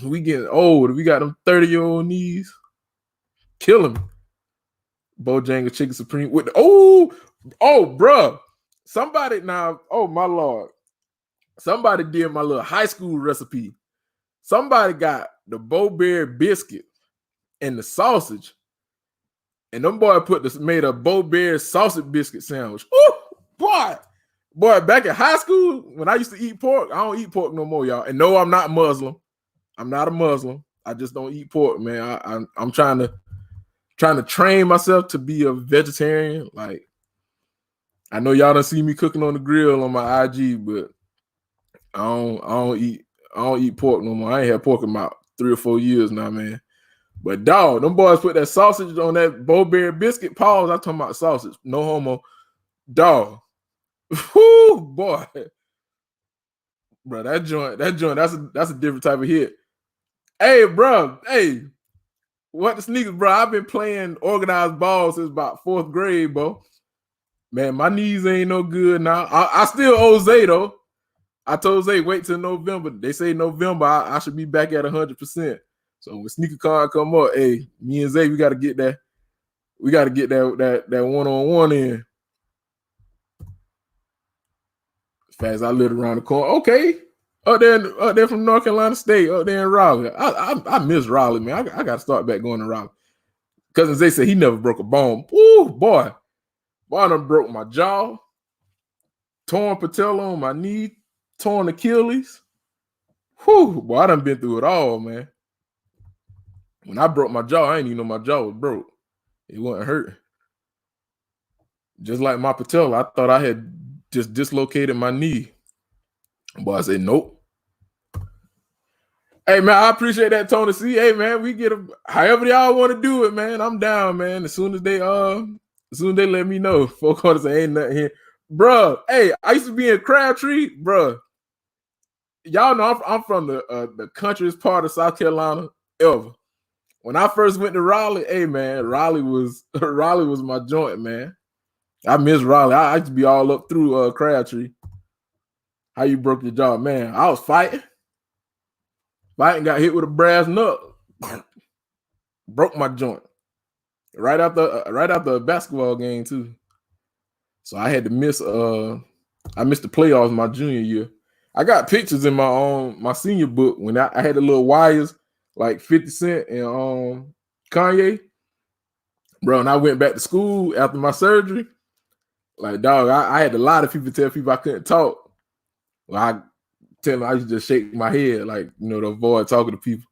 We getting old. We got them 30-year-old knees. Kill him. Bojangles Chicken Supreme with bro. Somebody now, oh my Lord. Somebody did my little high school recipe. Somebody got the Bo-Berry biscuit and the sausage. And them boy made a Bo-Berry sausage biscuit sandwich. Ooh, boy, back in high school, when I used to eat pork, I don't eat pork no more, y'all. And no, I'm not Muslim. I'm not a Muslim. I just don't eat pork, man. I'm trying to train myself to be a vegetarian. Like, I know y'all done see me cooking on the grill on my IG, but I don't eat pork no more. I ain't had pork in about 3 or 4 years now, man. But dog, them boys put that sausage on that Bo-Berry biscuit. Pause. I'm talking about sausage. No homo. Dog. Whoo, boy. Bro, that joint, that's a different type of hit. Hey, bro. Hey, what the sneakers, bro? I've been playing organized ball since about 4th grade, bro. Man, my knees ain't no good now. I still owe Zay, though. I told Zay, wait till November. They say November, I should be back at 100%. So when SneakerCon come up, hey, me and Zay, we got to get that. We got to get that one-on-one in. As fast as I live around the corner. Okay. Up there from North Carolina State, up there in Raleigh. I miss Raleigh, man. I got to start back going to Raleigh. Cousin Zay said he never broke a bone. Ooh, boy. Boy, I done broke my jaw. Torn patella on my knee. Torn Achilles. Whew, boy, I done been through it all, man. When I broke my jaw, I didn't even know my jaw was broke. It wasn't hurt. Just like my patella, I thought I had just dislocated my knee. But I said, nope. Hey, man, I appreciate that, Tony C. Hey, man, we get however y'all want to do it, man. I'm down, man. As soon as they let me know. 4 quarters ain't nothing here. Bruh, hey, I used to be in Crabtree, bruh. Y'all know I'm from the countryest part of South Carolina ever. When I first went to Raleigh, hey man, Raleigh was my joint, man. I miss Raleigh. I used to be all up through Crabtree. How you broke your jaw, man? I was fighting, got hit with a brass nut, broke my joint right after a basketball game too. So I had to miss. I missed the playoffs my junior year. I got pictures in my senior book when I had the little wires like 50 Cent and Kanye. Bro, and I went back to school after my surgery. Like, dog, I had a lot of people tell people I couldn't talk. Well, I tell them I used to just shake my head, like, to avoid talking to people.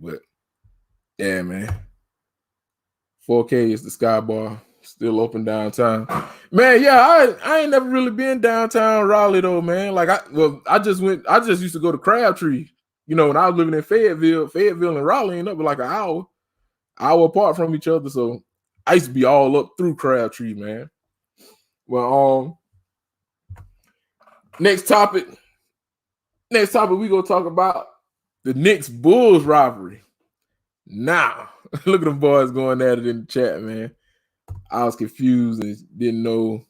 But yeah, man. 4K is the Sky Bar. Still open downtown. Man, yeah, I ain't never really been downtown Raleigh though, man. Like I just used to go to Crabtree. You know, when I was living in Fayetteville and Raleigh ended up like an hour apart from each other. So I used to be all up through Crabtree, man. Well, next topic, we gonna talk about the Knicks Bulls rivalry. Now, look at them boys going at it in the chat, man. I was confused and didn't know.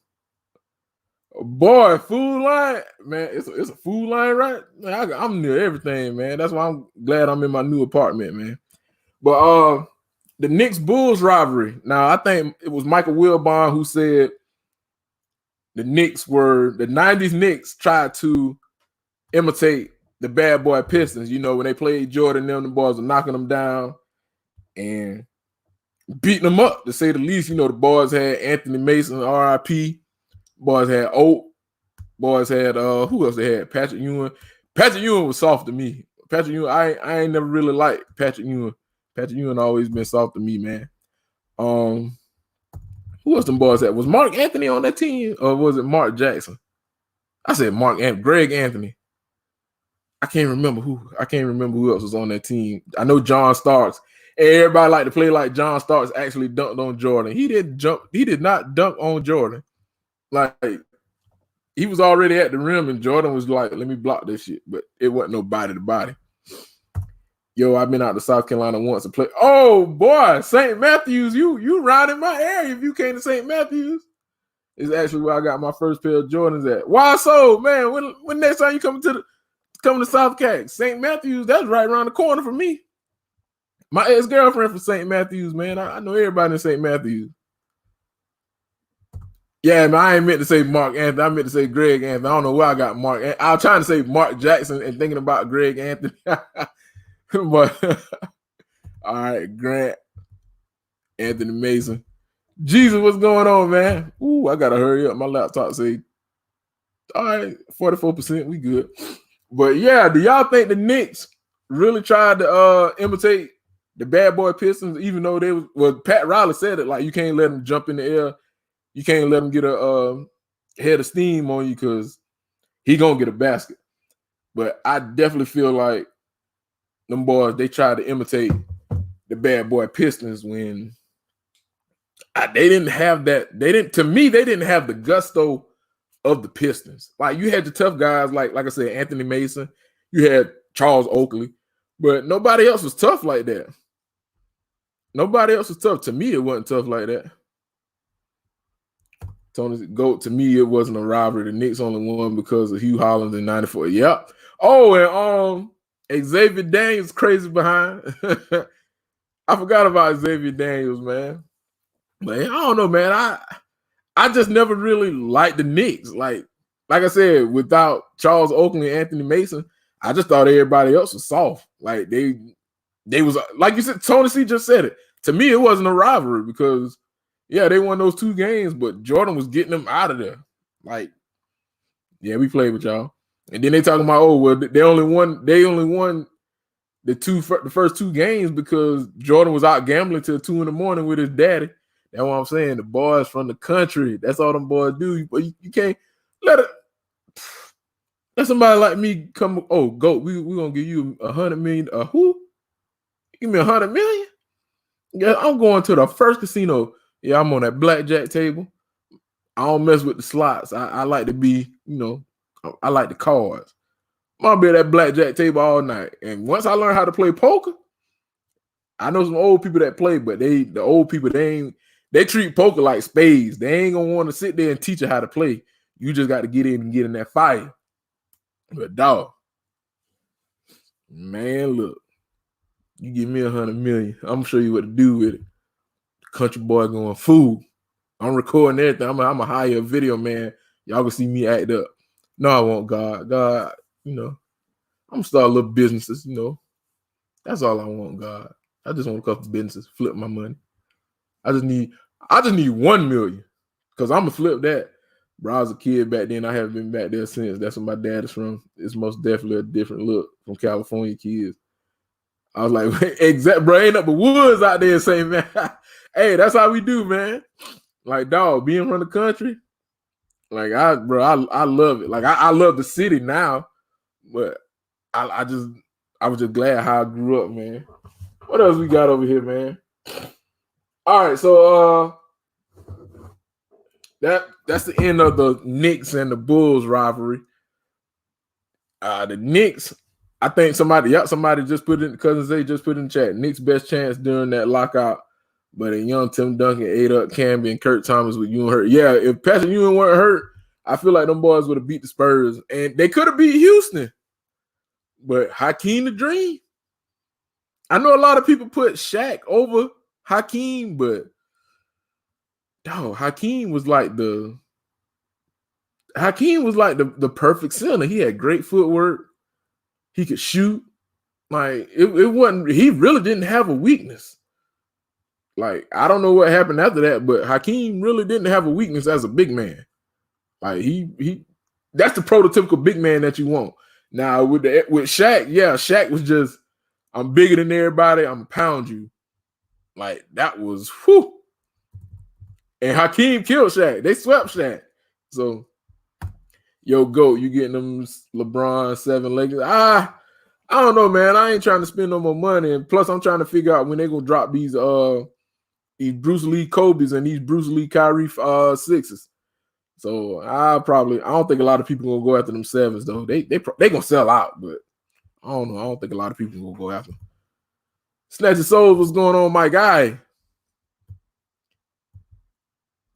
Boy, food line, man, it's a food line, right? Man, I'm near everything, man. That's why I'm glad I'm in my new apartment, man. But the Knicks Bulls rivalry. Now, I think it was Michael Wilbon who said the 90s Knicks tried to imitate the bad boy Pistons. You know, when they played Jordan, the boys were knocking them down and beating them up, to say the least. You know, the boys had Anthony Mason, RIP. Boys had Oak. Boys had who else they had? Patrick Ewing. Patrick Ewing was soft to me. Patrick Ewing, I ain't never really liked Patrick Ewing. Patrick Ewing always been soft to me, man. Who else them boys had? Was Mark Anthony on that team, or was it Mark Jackson? I said Greg Anthony. I can't remember who else was on that team. I know John Starks. Everybody like to play like John Starks actually dunked on Jordan. He did not dunk on Jordan. Like, he was already at the rim, and Jordan was like, let me block this shit. But it wasn't no body to body. Yo, I've been out to South Carolina once to play. Oh, boy, St. Matthews, you riding my area if you came to St. Matthews. It's actually where I got my first pair of Jordans at. Why so, man? When next time you come to South Cac? St. Matthews, that's right around the corner for me. My ex-girlfriend from St. Matthews, man. I know everybody in St. Matthews. Yeah, man, I ain't meant to say Mark Anthony. I meant to say Greg Anthony. I don't know where I got Mark. I was trying to say Mark Jackson and thinking about Greg Anthony. But all right, Grant, Anthony Mason. Jesus, what's going on, man? Ooh, I gotta hurry up. My laptop say, all right, 44%, we good. But yeah, do y'all think the Knicks really tried to imitate the bad boy Pistons, even though Pat Riley said it, like, you can't let them jump in the air. You can't let him get a head of steam on you because he gonna get a basket. But I definitely feel like them boys, they tried to imitate the bad boy Pistons when they didn't have that. To me, they didn't have the gusto of the Pistons. Like, you had the tough guys, like I said, Anthony Mason. You had Charles Oakley, but nobody else was tough like that. Nobody else was tough. To me, it wasn't tough like that. Tony Goat, to me, it wasn't a rivalry. The Knicks only won because of Hugh Hollins in '94. Yep. Oh, and Xavier Daniels crazy behind. I forgot about Xavier Daniels, man. But I don't know, man. I just never really liked the Knicks. Like I said, without Charles Oakley and Anthony Mason, I just thought everybody else was soft. Like they was, like you said, Tony C just said it. To me, it wasn't a rivalry because, yeah, they won those 2 games, but Jordan was getting them out of there. Like, yeah, we played with y'all. And then they talking about, oh, well, they only won the first 2 games because Jordan was out gambling till 2 a.m. with his daddy. That's what I'm saying. The boys from the country, that's all them boys do. But you can't let somebody like me come. Oh, Goat, we gonna give you $100 million. Who? Give me $100 million? Yeah, I'm going to the first casino. Yeah, I'm on that blackjack table. I don't mess with the slots. I like to be, I like the cards. I'm gonna be at that blackjack table all night. And once I learn how to play poker, I know some old people that play, but the old people, they treat poker like spades. They ain't gonna want to sit there and teach you how to play. You just got to get in and get in that fire. But dog, man, look, you give me $100 million, I'm gonna show you what to do with it. Country boy going fool. I'm recording everything. I'm gonna hire a video man. Y'all can see me act up. No, I won't. God, I'm gonna start little businesses. That's all I want. God, I just want a couple businesses, flip my money. I just need $1 million because I'm gonna flip that. Bro, I was a kid back then. I haven't been back there since. That's where my dad is from. It's most definitely a different look from California kids. I was like, exact, bro, ain't up the woods out there saying, man, hey, that's how we do, man. Like, dog, being from the country, like, I love it. Like, I love the city now, but I was just glad how I grew up, man. What else we got over here, man? All right, so that's the end of the Knicks and the Bulls rivalry. The Knicks, I think somebody just put in, Cousins they just put in the chat. Knicks' best chance during that lockout, but a young Tim Duncan ate up Camby and Kurt Thomas with Ewing hurt. Yeah, if Patrick Ewing weren't hurt, I feel like them boys would have beat the Spurs, and they could have beat Houston. But Hakeem the Dream, I know a lot of people put Shaq over Hakeem, but dog, Hakeem was like the perfect center. He had great footwork. He could shoot. Like it wasn't. He really didn't have a weakness. Like I don't know what happened after that, but Hakeem really didn't have a weakness as a big man. Like he that's the prototypical big man that you want. Now with Shaq, yeah, Shaq was just, I'm bigger than everybody. I'm gonna pound you. Like that was whew. And Hakeem killed Shaq. They swept Shaq. So, yo, GOAT, you getting them LeBron 7 Lakers? I don't know, man. I ain't trying to spend no more money. And plus, I'm trying to figure out when they gonna drop these Bruce Lee Kobe's and these Bruce Lee Kyrie 6s. So I don't think a lot of people gonna go after them 7s though. They gonna sell out, but I don't know. I don't think a lot of people gonna go after them. Snatch of Souls, what's going on, my guy?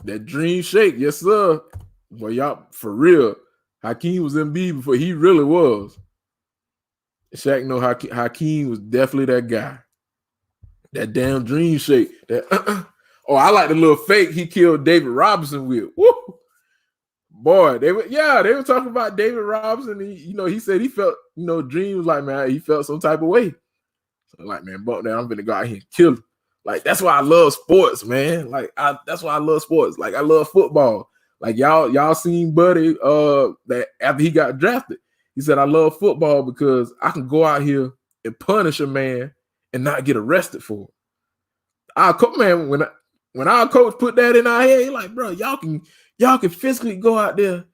That dream shake, yes, sir. Well, y'all, for real. Hakeem was Embiid before he really was. Shaq know Hakeem was definitely that guy. That damn dream shake. Oh, I like the little fake he killed David Robinson with. Woo! Boy, they were talking about David Robinson. He said he felt, Dream was like, man, he felt some type of way. So like, man, but now I'm gonna go out here and kill him. Like, that's why I love sports, man. Like, that's why I love sports. Like, I love football. Like, y'all seen Buddy that after he got drafted, he said, I love football because I can go out here and punish a man and not get arrested for it. When our coach put that in our head, he's like, bro, y'all can physically go out there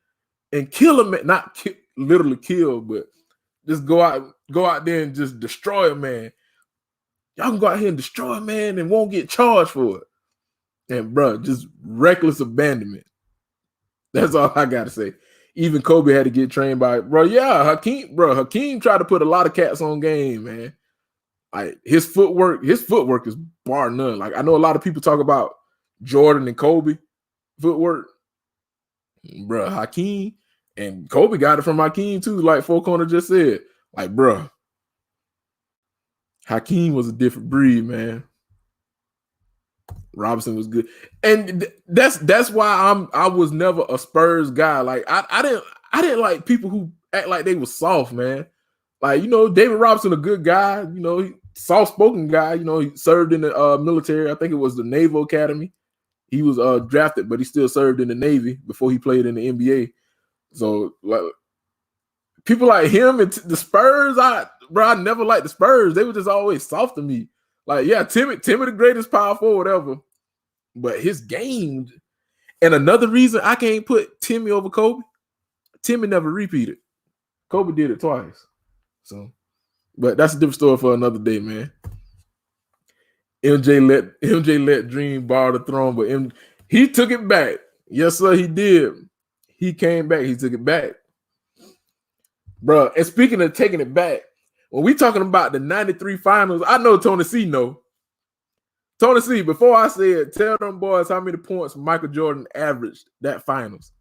and kill a man, not literally kill, but just go out there and just destroy a man. Y'all can go out here and destroy a man and won't get charged for it. And bro, just reckless abandonment. That's all I gotta say. Even Kobe had to get trained by it. Bro. Yeah, Hakeem tried to put a lot of cats on game, man. Like his footwork is bar none. Like I know a lot of people talk about Jordan and Kobe footwork. Bro, Hakeem and Kobe got it from Hakeem too, like Four Corner just said. Like, bro, Hakeem was a different breed, man. Robinson was good, and that's why I was never a Spurs guy. Like I didn't like people who act like they was soft, man. Like David Robinson, a good guy. Soft spoken guy. He served in the military. I think it was the Naval Academy. He was drafted, but he still served in the Navy before he played in the NBA. So like people like him and the Spurs, I never liked the Spurs. They were just always soft to me. Like, yeah, Timmy the greatest power forward ever. But his game, and another reason I can't put Timmy over Kobe, Timmy never repeated. Kobe did it twice. So, but that's a different story for another day, man. MJ let Dream borrow the throne, but he took it back. Yes, sir, he did. He came back. He took it back. Bro, and speaking of taking it back, when we talking about the 93 finals, I know Tony C know. Tony C, before I say it, tell them boys how many points Michael Jordan averaged that finals.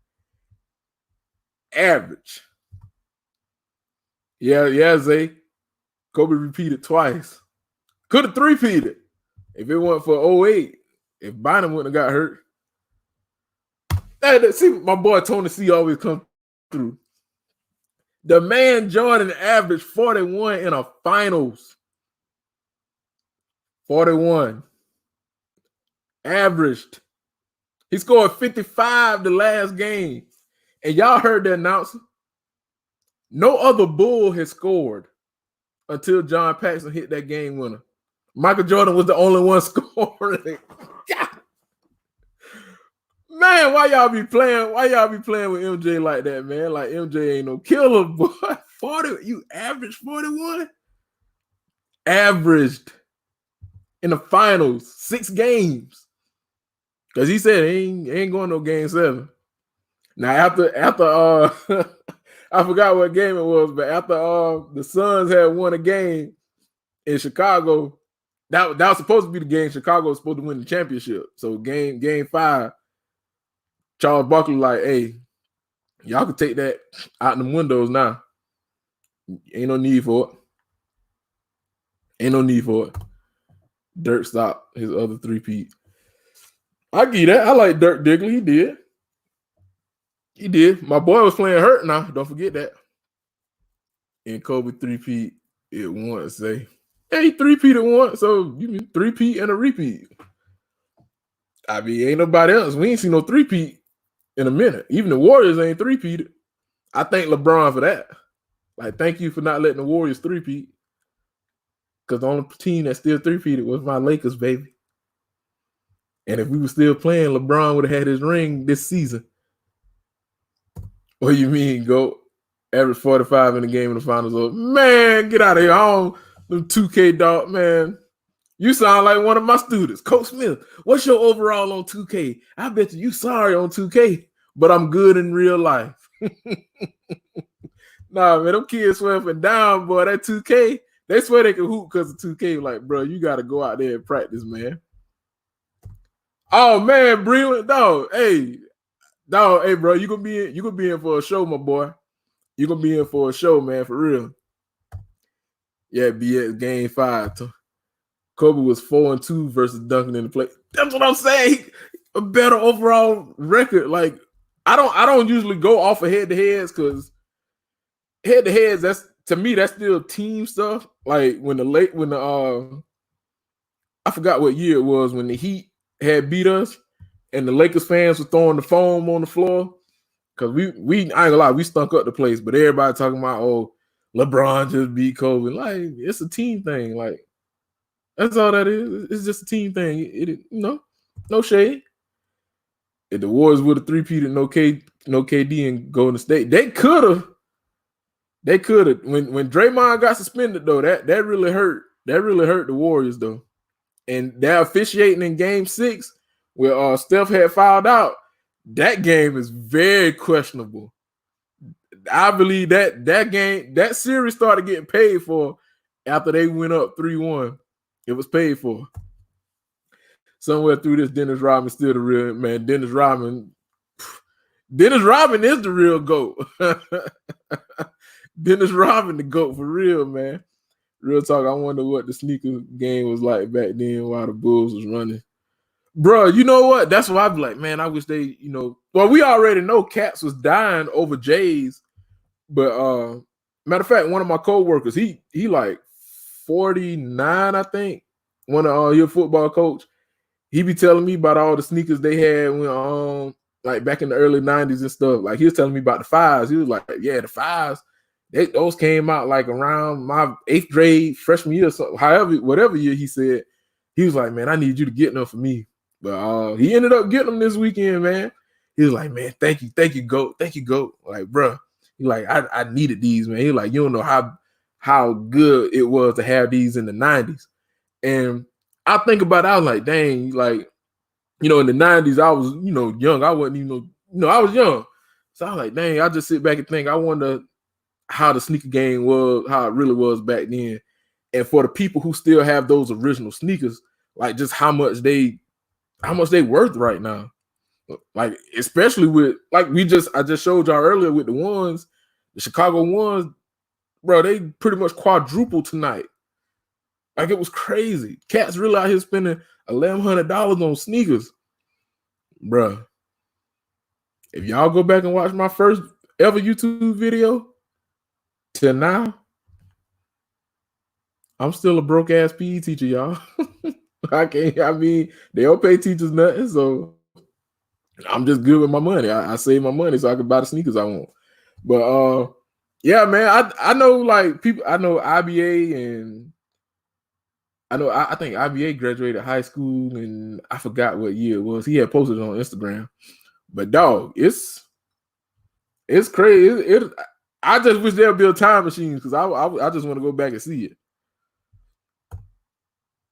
Average. Yeah, Zay. Kobe repeated twice. Could have three-peated if it weren't for 08. If Bynum wouldn't have got hurt. See, my boy Tony C always come through. The man Jordan averaged 41 in a finals. 41. Averaged. He scored 55 the last game. And y'all heard the announcer. No other Bull has scored until John Paxson hit that game winner. Michael Jordan was the only one scoring. Man, why y'all be playing? Why y'all be playing with MJ like that, man? Like MJ ain't no killer, boy. 40, you averaged 41? Averaged in the finals, 6 games. Because he said he ain't going no game 7. Now after I forgot what game it was, but after the Suns had won a game in Chicago, that was supposed to be the game Chicago was supposed to win the championship. So game 5, Charles Barkley like, hey, y'all can take that out in the windows now. Ain't no need for it. Dirk stopped his other 3-peat. I give you that. I like Dirk Diggler. He did. My boy was playing hurt now. Don't forget that. And Kobe 3-peat it once. Say, hey, he 3-peated once. So you mean 3-peat and a repeat. I mean, ain't nobody else. We ain't seen no 3-peat in a minute. Even the Warriors ain't 3-peated. I thank LeBron for that. Like, thank you for not letting the Warriors 3-peat. Because the only team that still 3-peated was my Lakers, baby. And if we were still playing, LeBron would have had his ring this season. What do you mean, go average 45 in the game in the finals? Man, get out of here. I don't, them 2K dog, man. You sound like one of my students. Coach Smith, what's your overall on 2K? I bet you sorry on 2K, but I'm good in real life. Nah, man, them kids swear up and down, boy. That 2K, they swear they can hoop because of 2K. Like, bro, you got to go out there and practice, man. Oh, man, Bryant, dog. Hey, bro, you gonna be in for a show, my boy. You gonna be in for a show, man, for real. Yeah, BX game 5. Kobe was 4-2 versus Duncan in the play. That's what I'm saying. A better overall record. Like, I don't usually go off of head-to-heads because head-to-heads, that's to me, that's still team stuff. Like when I forgot what year it was when the Heat had beat us and the Lakers fans were throwing the foam on the floor. Cause I ain't gonna lie, we stunk up the place, but everybody talking about, oh, LeBron just beat Kobe. Like, it's a team thing. Like, that's all that is. It's just a team thing. No shade. If the Warriors would have 3-peated no KD and Golden State, they could have. When Draymond got suspended, though, that really hurt. That really hurt the Warriors, though. And they're officiating in game 6 where Steph had fouled out. That game is very questionable. I believe that series started getting paid for after they went up 3-1. It was paid for. Somewhere through this, Dennis Rodman still the real man. Dennis Rodman is the real GOAT. Dennis Rodman, the GOAT for real, man. Real talk. I wonder what the sneaker game was like back then while the Bulls was running. Bro, you know what? That's why I'd be like, man, I wish they, well, we already know Cats was dying over Jays, but matter of fact, one of my co-workers, he like 49, I think. One of your football coach, he be telling me about all the sneakers they had when like back in the early 90s and stuff. Like, he was telling me about the 5s. He was like, yeah, the 5s, those came out like around my 8th grade, freshman year, so whatever year he said. He was like, man, I need you to get them for me. But he ended up getting them this weekend, man. He was like, man, thank you, GOAT. Thank you, GOAT. Like, bro, he like, I needed these, man. He like, you don't know how good it was to have these in the 90s. And I think about it, I was like, dang, like, in the 90s, I was, young. I wasn't even, I was young. So I was like, dang, I just sit back and think, I wonder how the sneaker game was, how it really was back then. And for the people who still have those original sneakers, like just how much they worth right now. Like, especially with, like I just showed y'all earlier with the Chicago ones, bro, they pretty much quadrupled tonight. Like, it was crazy. Cats really out here spending $1,100 on sneakers. Bro, if y'all go back and watch my first ever YouTube video till now, I'm still a broke ass PE teacher, y'all. They don't pay teachers nothing, so I'm just good with my money. I save my money so I can buy the sneakers I want. But Yeah, man. I know like people. I know IBA and I think IBA graduated high school and I forgot what year it was. He had posted it on Instagram. But dog, it's crazy. I just wish there'd be a time machine because I just want to go back and see it.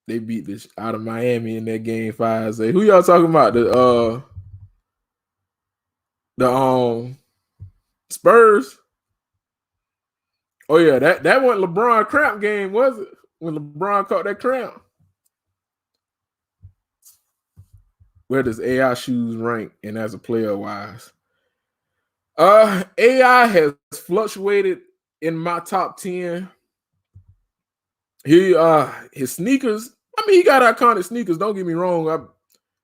They beat this out of Miami in that game 5. Say, who y'all talking about? The Spurs. Oh yeah, that wasn't LeBron cramp game, was it? When LeBron caught that cramp. Where does AI shoes rank and as a player wise? AI has fluctuated in my top 10. His sneakers. I mean, he got iconic sneakers. Don't get me wrong.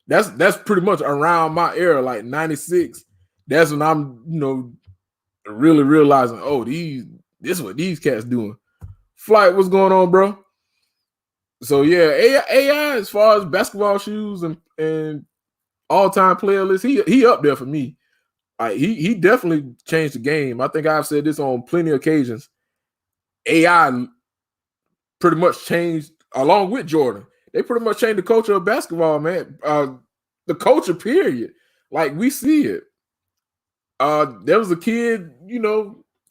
That's pretty much around my era, like 96. That's when I'm, really realizing, oh, this is what these cats doing. Flight, what's going on, bro? So yeah, AI as far as basketball shoes and all-time player list, he up there for me. He definitely changed the game. I think I've said this on plenty of occasions. AI pretty much changed, along with Jordan. They pretty much changed the culture of basketball, man. The culture, period. Like we see it. There was a kid,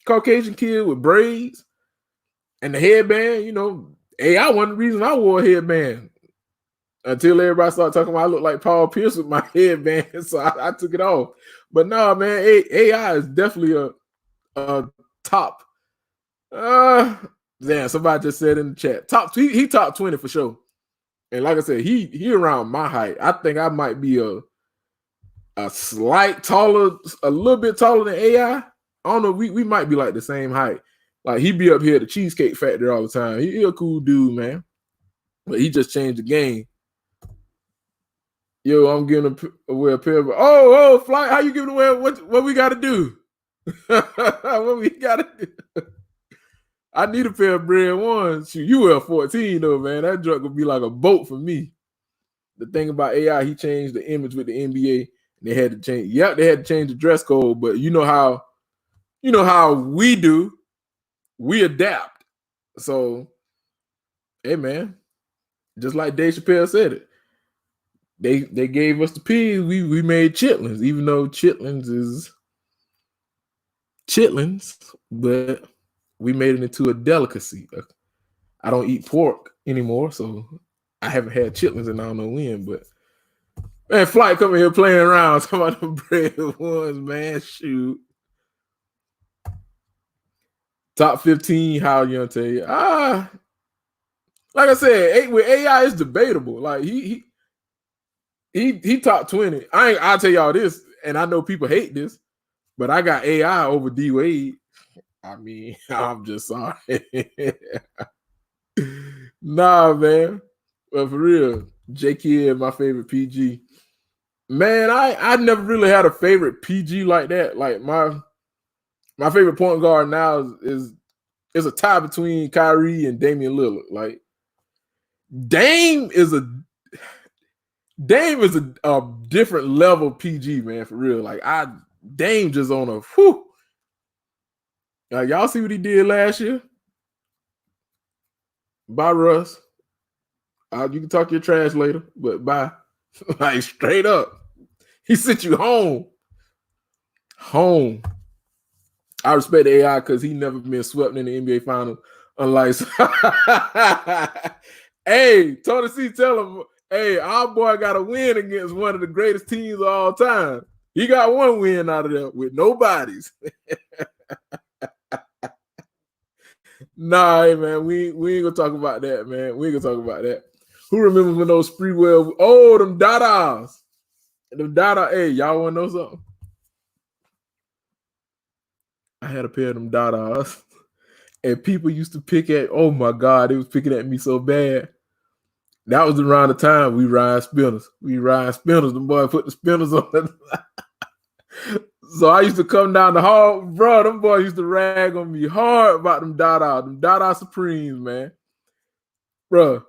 Caucasian kid with braids and the headband. AI wasn't the reason I wore a headband until everybody started talking about I look like Paul Pierce with my headband, so I took it off. But no, man, AI is definitely a top. Damn, somebody just said in the chat, he top 20 for sure. And like I said, he around my height. I think I might be a slight taller, a little bit taller than AI. I don't know. We might be like the same height. Like he be up here at the Cheesecake Factory all the time. He a cool dude, man. But he just changed the game. Yo, I'm giving away a pair of Flight. How you giving away? What we got to do? What we got to do? I need a pair of Bread Ones. Shoot, you were 14 though, man. That truck would be like a boat for me. The thing about AI, he changed the image with the NBA. They had to change. Yeah, they had to change the dress code, but you know how we do. We adapt. So, hey man, just like Dave Chappelle said it. They gave us the peas. We made chitlins, even though chitlins is chitlins, but we made it into a delicacy. I don't eat pork anymore, so I haven't had chitlins in I don't know when, but man, Flight coming here playing around, talking about the Bread Ones, man. Shoot. Top 15, how you gonna tell you? Like I said, with AI is debatable. Like he top 20. I'll tell y'all this, and I know people hate this, but I got AI over D Wade. I mean, I'm just sorry. Nah, man. But for real, J Kid, my favorite PG. Man, I never really had a favorite PG like that. Like my favorite point guard now is a tie between Kyrie and Damian Lillard. Like Dame is a different level PG, man, for real. Like Dame just on a whew. Like y'all see what he did last year? Bye, Russ. You can talk your trash later, but bye. Like straight up. He sent you home. Home. I respect the AI because he never been swept in the NBA Finals. Unlike, hey, Tony C, tell him, hey, our boy got a win against one of the greatest teams of all time. He got one win out of there with no bodies. Nah, hey, man, we ain't gonna talk about that, man. We ain't gonna talk about that. Who remembers when those Spreewell? Oh, them Dadas. Them Dada. Hey, y'all wanna know something? I had a pair of them Dadas. And people used to pick at, oh my God, they was picking at me so bad. That was around the time we ride spinners. Them boys put the spinners on it. So I used to come down the hall, bro. Them boys used to rag on me hard about them Dada Supremes, man. Bro,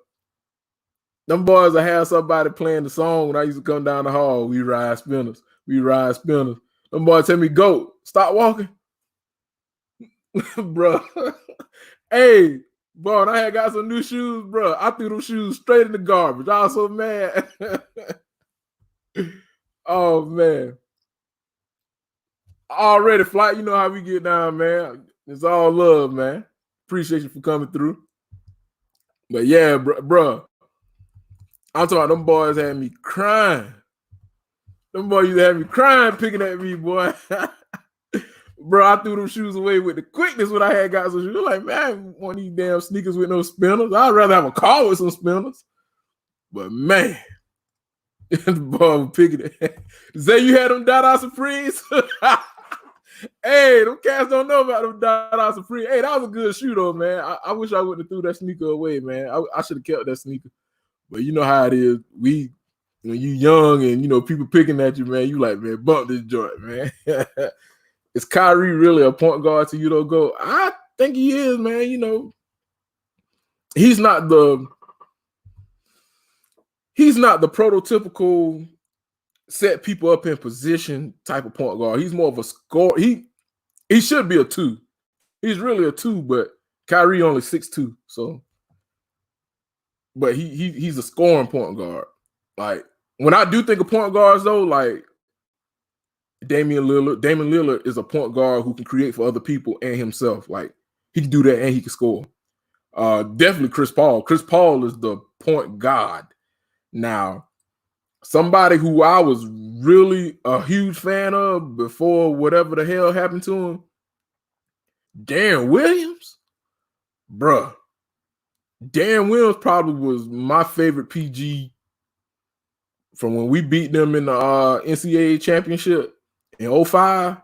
them boys, I had somebody playing the song when I used to come down the hall. We ride spinners. Them boys tell me, go, stop walking. bro. Hey, bro, and I had got some new shoes, bro. I threw them shoes straight in the garbage. I was so mad. Oh man. Already, Flight. You know how we get down, man. It's all love, man. Appreciate you for coming through. But yeah, bro. I'm talking about them boys had me crying. Them boys used to have me crying picking at me, boy. Bro, I threw them shoes away with the quickness when I had got some shoes. Like, man, I want these damn sneakers with no spinners. I'd rather have a car with some spinners. But man, the boy was picking it. Say you had them Dada Supremes? Hey, them cats don't know about them Dada Supremes. Hey, that was a good shoe though, man. I wish I wouldn't have threw that sneaker away, man. I should have kept that sneaker. But you know how it is. When you young and you know people picking at you, man, you like, man, bump this joint, man. Is Kyrie really a point guard to you though? Go, I think he is, man. You know, he's not the prototypical set people up in position type of point guard. He's more of a score. He should be a 2. He's really a 2, but Kyrie only 6'2", so. But he's a scoring point guard. Like when I do think of point guards though, like Damian Lillard is a point guard who can create for other people and himself. Like he can do that and he can score. Definitely Chris Paul. Chris Paul is the point god. Now, somebody who I was really a huge fan of before whatever the hell happened to him, Darren Williams, bruh. Darren Williams probably was my favorite PG from when we beat them in the NCAA championship in 2005.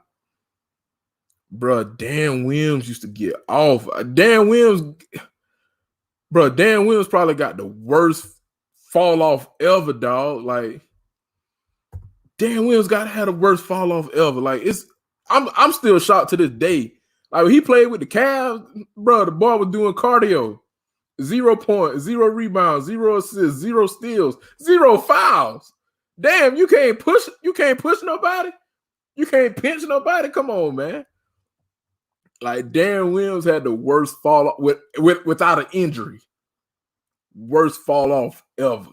Bruh, Dan Williams used to get off. Dan Williams probably got the worst fall off ever, dog. Like, Dan Williams got to have the worst fall off ever. Like, I'm still shocked to this day. Like, when he played with the Cavs, bro, the boy was doing cardio. 0 points, 0 rebounds, 0 assists, 0 steals, 0 fouls. Damn, you can't push nobody. You can't pinch nobody. Come on, man. Like Darren Williams had the worst fall off without an injury. Worst fall off ever.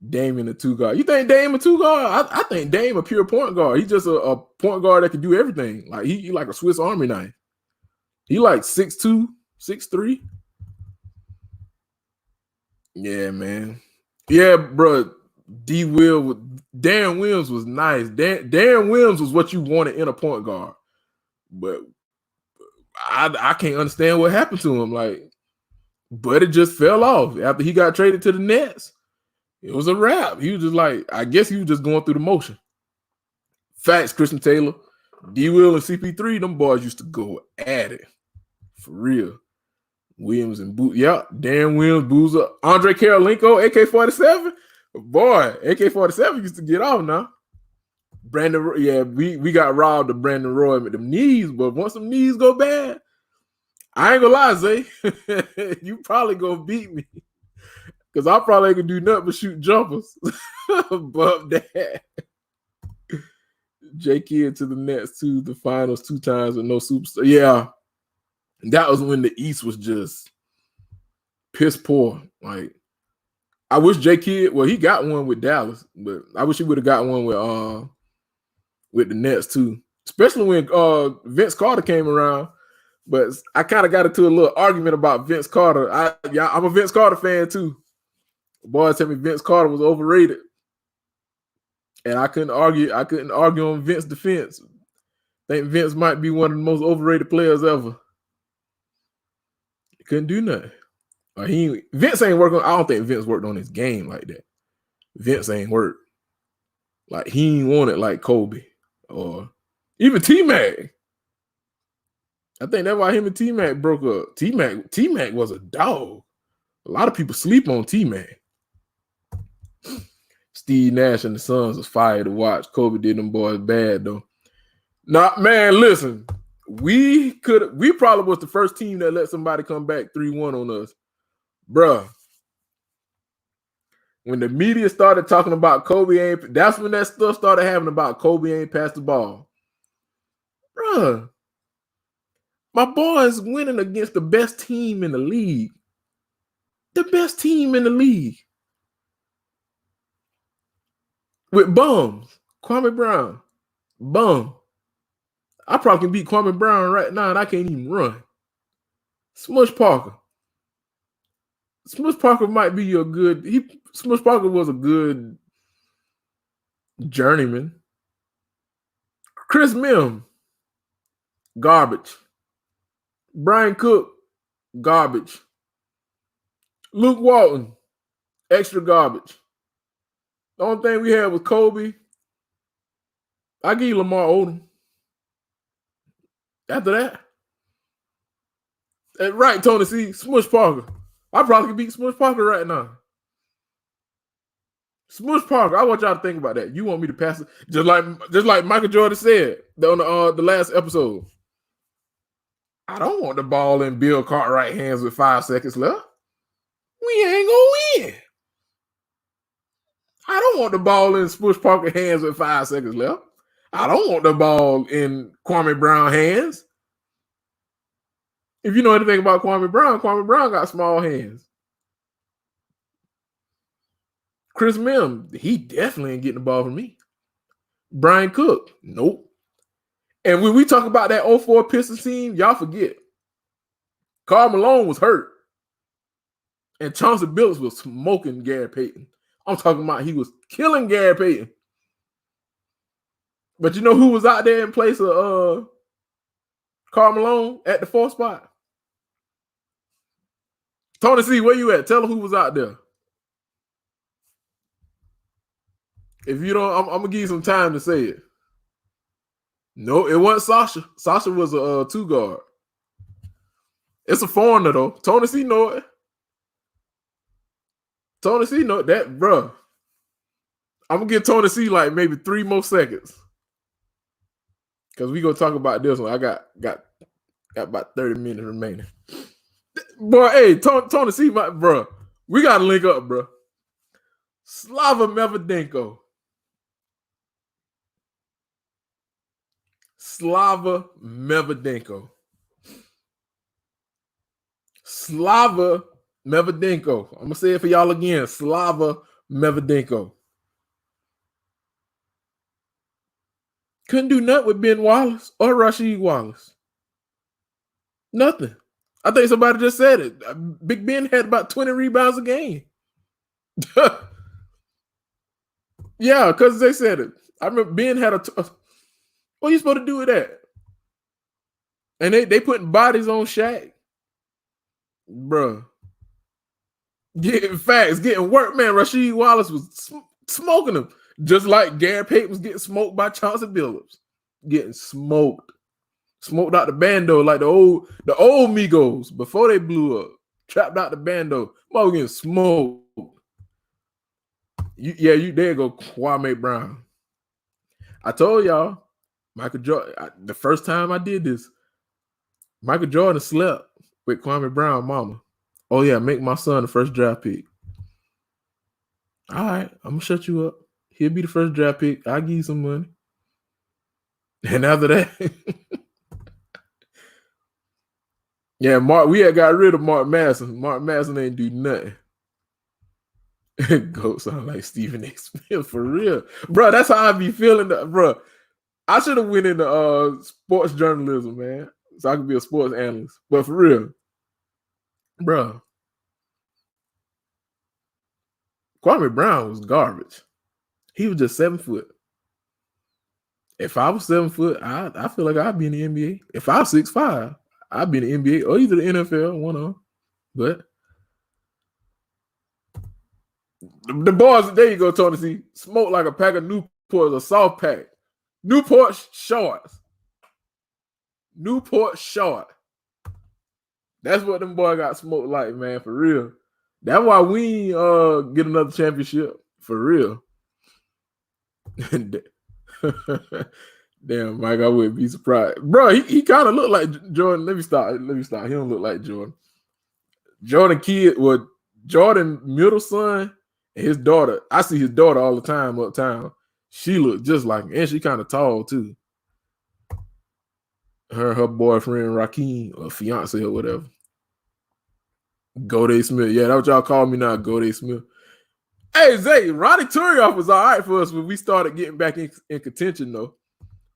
Dame the 2 guard. You think Dame a 2 guard? I think Dame a pure point guard. He's just a point guard that can do everything. Like he like a Swiss Army knife. He like 6'2", 6'3". Yeah, man. Yeah, bro. Darren Williams was nice. Darren Williams was what you wanted in a point guard. But I can't understand what happened to him. Like, but it just fell off. After he got traded to the Nets, it was a wrap. He was just like, I guess he was just going through the motion. Facts, Christian Taylor, D. Will, and CP3, them boys used to go at it. For real. Williams and Boozer. Yeah, Darren Williams, Boozer, Andre Karolinko, AK-47. Boy, AK-47 used to get off now. Brandon, yeah, we got robbed of Brandon Roy with them knees, but once them knees go bad, I ain't gonna lie, Zay. You probably gonna beat me. Because I probably ain't gonna do nothing but shoot jumpers. But that. J Kidd to the Nets to the finals 2 times with no superstar. Yeah. That was when the East was just piss poor. Like, I wish J Kidd, well, he got one with Dallas, but I wish he would have got one with the Nets too. Especially when Vince Carter came around. But I kind of got into a little argument about Vince Carter. I'm a Vince Carter fan too. Boys tell me Vince Carter was overrated. And I couldn't argue on Vince's defense. I think Vince might be one of the most overrated players ever. He couldn't do nothing. Vince ain't working. I don't think Vince worked on his game like that. Vince ain't worked. Like, he ain't want it like Kobe or even T-Mac. I think that's why him and T-Mac broke up. T-Mac was a dog. A lot of people sleep on T-Mac. Steve Nash and the Suns was fire to watch. Kobe did them boys bad though. Nah, man, listen. We probably was the first team that let somebody come back 3-1 on us. Bruh. When the media started talking about Kobe that's when that stuff started happening about Kobe ain't passed the ball. Bruh, my boy is winning against the best team in the league. The best team in the league. With bums. Kwame Brown. Bum. I probably can beat Kwame Brown right now and I can't even run. Smush Parker. Smush Parker might be a good... Smush Parker was a good journeyman. Chris Mim. Garbage. Brian Cook. Garbage. Luke Walton. Extra garbage. The only thing we had was Kobe. I give you Lamar Odom. After that, right, Tony C. Smush Parker. I probably could beat Smush Parker right now. Smush Parker. I want y'all to think about that. You want me to pass it just like Michael Jordan said on the last episode. I don't want the ball in Bill Cartwright hands with 5 seconds left. We ain't gonna win. I don't want the ball in Smush Parker hands with 5 seconds left. I don't want the ball in Kwame Brown hands. If you know anything about Kwame Brown got small hands. Chris Mim, he definitely ain't getting the ball from me. Brian Cook, nope. And when we talk about that 04 Pistons team, y'all forget. Karl Malone was hurt. And Chauncey Billups was smoking Gary Payton. I'm talking about he was killing Gary Payton. But you know who was out there in place of Karl Malone at the 4th spot? Tony C, where you at? Tell him who was out there. If you don't, I'm going to give you some time to say it. No, it wasn't Sasha. Sasha was a 2-guard. It's a foreigner, though. Tony C know it. Tony C know that, bro. I'm going to give Tony C like maybe 3 more seconds. Because we going to talk about this one. I got about 30 minutes remaining. Boy, hey, Tony C, bro. We got to link up, bro. Slava Medvedenko. Slava Medvedenko. Slava Medvedenko. I'm going to say it for y'all again. Slava Medvedenko. Couldn't do nothing with Ben Wallace or Rasheed Wallace. Nothing. I think somebody just said it. Big Ben had about 20 rebounds a game. Yeah, because they said it. I remember Ben had what are you supposed to do with that? And they putting bodies on Shaq. Bruh. Getting facts, getting work, man. Rasheed Wallace was smoking them. Just like Gary Payton was getting smoked by Chauncey Billups. Getting smoked. Smoked out the bando like the old Migos before they blew up. Trapped out the bando. Mother getting smoked. You there go Kwame Brown. I told y'all, Michael Jordan, the first time I did this, Michael Jordan slept with Kwame Brown mama. Oh yeah, make my son the first draft pick. All right, I'm gonna shut you up. He'll be the first draft pick. I'll give you some money. And after that, yeah, we had got rid of Mark Madison. Mark Madison ain't do nothing. Go sound like Stephen A. Smith for real. Bro, that's how I be feeling. Bro, I should have went into sports journalism, man. So I could be a sports analyst. But for real, bro, Kwame Brown was garbage. He was just 7 foot. If I was 7 foot, I feel like I'd be in the NBA. If I was 6'5", I'd be in the NBA or either the NFL, one of them. But the boys, there you go, Tony C. Smoke like a pack of Newports, a soft pack. Newport shorts. Newport short. That's what them boys got smoked like, man, for real. That's why we get another championship, for real. Damn, Mike, I wouldn't be surprised. Bro, he kind of looked like Jordan. Let me stop. He don't look like Jordan. Jordan middle son and his daughter. I see his daughter all the time uptown. She looked just like him. And she kind of tall, too. her boyfriend Rakeem or fiance or whatever. Gode Smith. Yeah, that's what y'all call me now, Gode Smith. Hey, Zay, Ronnie Turioff was all right for us when we started getting back in contention, though.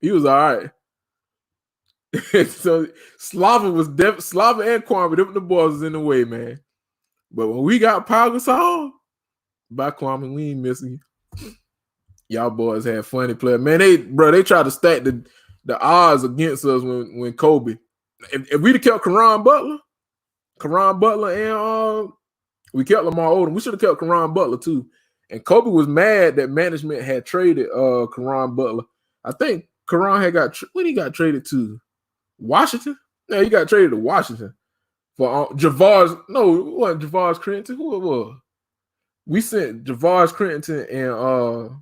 He was all right. So Slava was Slava and Kwame, them the boys was in the way, man. But when we got Pau Gasol, by Kwame, we ain't missing you. Y'all boys had funny players. Man, they tried to stack the odds against us when Kobe. If we'd have kept Caron Butler and we kept Lamar Odom, we should have kept Caron Butler too. And Kobe was mad that management had traded Caron Butler. I think Caron had when he got traded to Washington. No, he got traded to Washington for Javars. No, it wasn't Javars Crittenton. Who it was? We sent Javars Crittenton and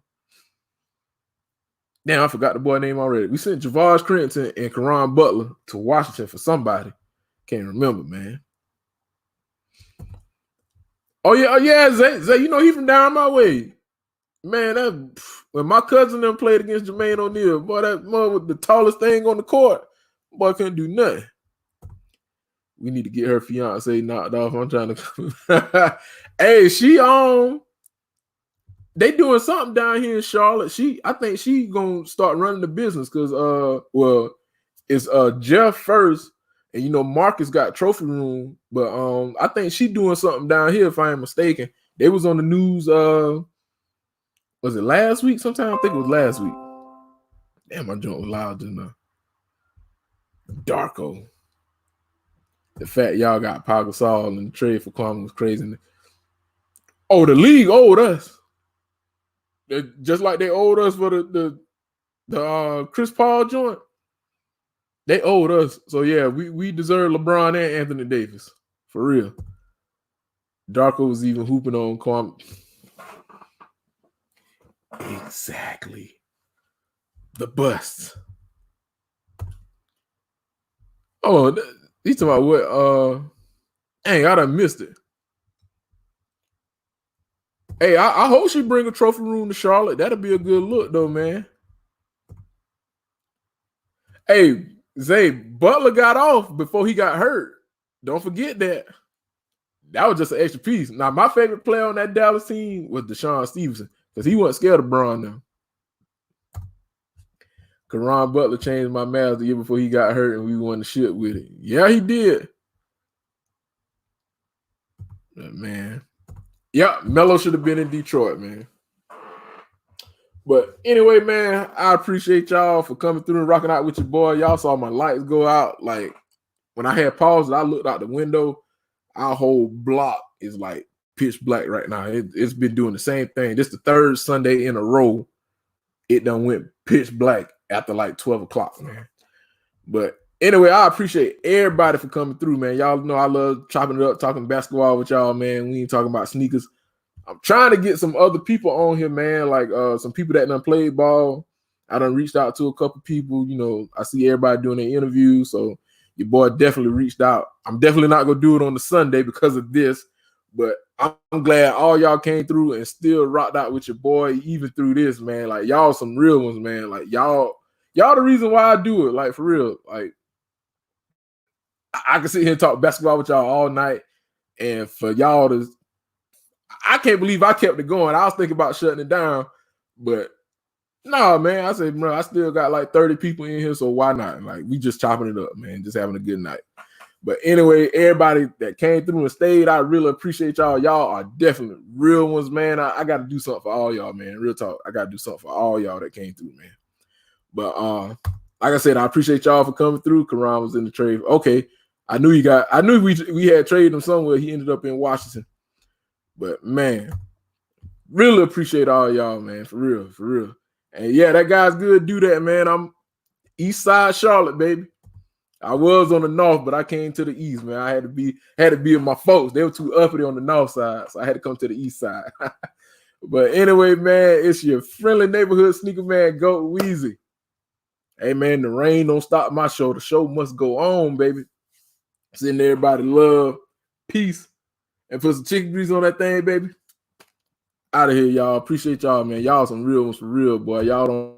damn, I forgot the boy name already. We sent Javars Crittenton and Caron Butler to Washington for somebody. Can't remember, man. Oh yeah, Zay, you know he from down my way. Man, when my cousin them played against Jermaine O'Neal, boy, that mother with the tallest thing on the court, boy, couldn't do nothing. We need to get her fiance knocked off. I'm trying to. Hey, they doing something down here in Charlotte. I think she gonna start running the business because it's Jeff first, and you know Marcus got trophy room, but I think she doing something down here if I am mistaken. They was on the news. Was it last week? Sometime I think it was last week. Damn, my joint was loud just now. Darko. The fact y'all got Pau Gasol and the trade for Kwame was crazy. Oh, the league owed us. Just like they owed us for the Chris Paul joint. They owed us. So yeah, we deserve LeBron and Anthony Davis. For real. Darko was even hooping on Kwame. Exactly. The bust. Oh, he's talking about what? Dang, I done missed it. Hey, I hope she bring a trophy room to Charlotte. That'll be a good look, though, man. Hey, Zay, Butler got off before he got hurt. Don't forget that. That was just an extra piece. Now, my favorite player on that Dallas team was Deshaun Stevenson because he wasn't scared of Bron now. Caron Butler changed my math the year before he got hurt and we won the shit with it. Yeah, he did. But man. Yeah, Melo should have been in Detroit, man. But anyway, man, I appreciate y'all for coming through and rocking out with your boy. Y'all saw my lights go out. Like, when I had paused, I looked out the window. Our whole block is like pitch black right now. It's been doing the same thing. This is the third Sunday in a row. It done went pitch black after like 12 o'clock, man. But anyway, I appreciate everybody for coming through, man. Y'all know I love chopping it up, talking basketball with y'all, man. We ain't talking about sneakers. I'm trying to get some other people on here, man, like some people that done played ball. I done reached out to a couple people. You know, I see everybody doing their interviews, so your boy definitely reached out. I'm definitely not going to do it on the Sunday because of this, but I'm glad all y'all came through and still rocked out with your boy even through this, man. Like, y'all some real ones, man. Like, y'all the reason why I do it, like, for real. Like, I can sit here and talk basketball with y'all all night, and for y'all to – I can't believe I kept it going. I was thinking about shutting it down, but no, man. I said, bro, I still got like 30 people in here, so why not? Like, we just chopping it up, man, just having a good night. But anyway, everybody that came through and stayed, I really appreciate y'all. Y'all are definitely real ones, man. I got to do something for all y'all, man. Real talk. I got to do something for all y'all that came through, man. But like I said, I appreciate y'all for coming through. Caron was in the trade. Okay, I knew we had traded him somewhere. He ended up in Washington. But man, really appreciate all y'all, man. For real, for real. And yeah, that guy's good. Do that, man. I'm East Side Charlotte, baby. I was on the north, but I came to the east, man. I had to be with my folks. They were too uppity on the north side, so I had to come to the east side. But anyway, man, it's your friendly neighborhood sneaker man, Goat Weezy. Hey, man, the rain don't stop my show. The show must go on, baby. Sending everybody love, peace, and put some chicken grease on that thing, baby. Out of here, y'all. Appreciate y'all, man. Y'all some real ones for real, boy. Y'all don't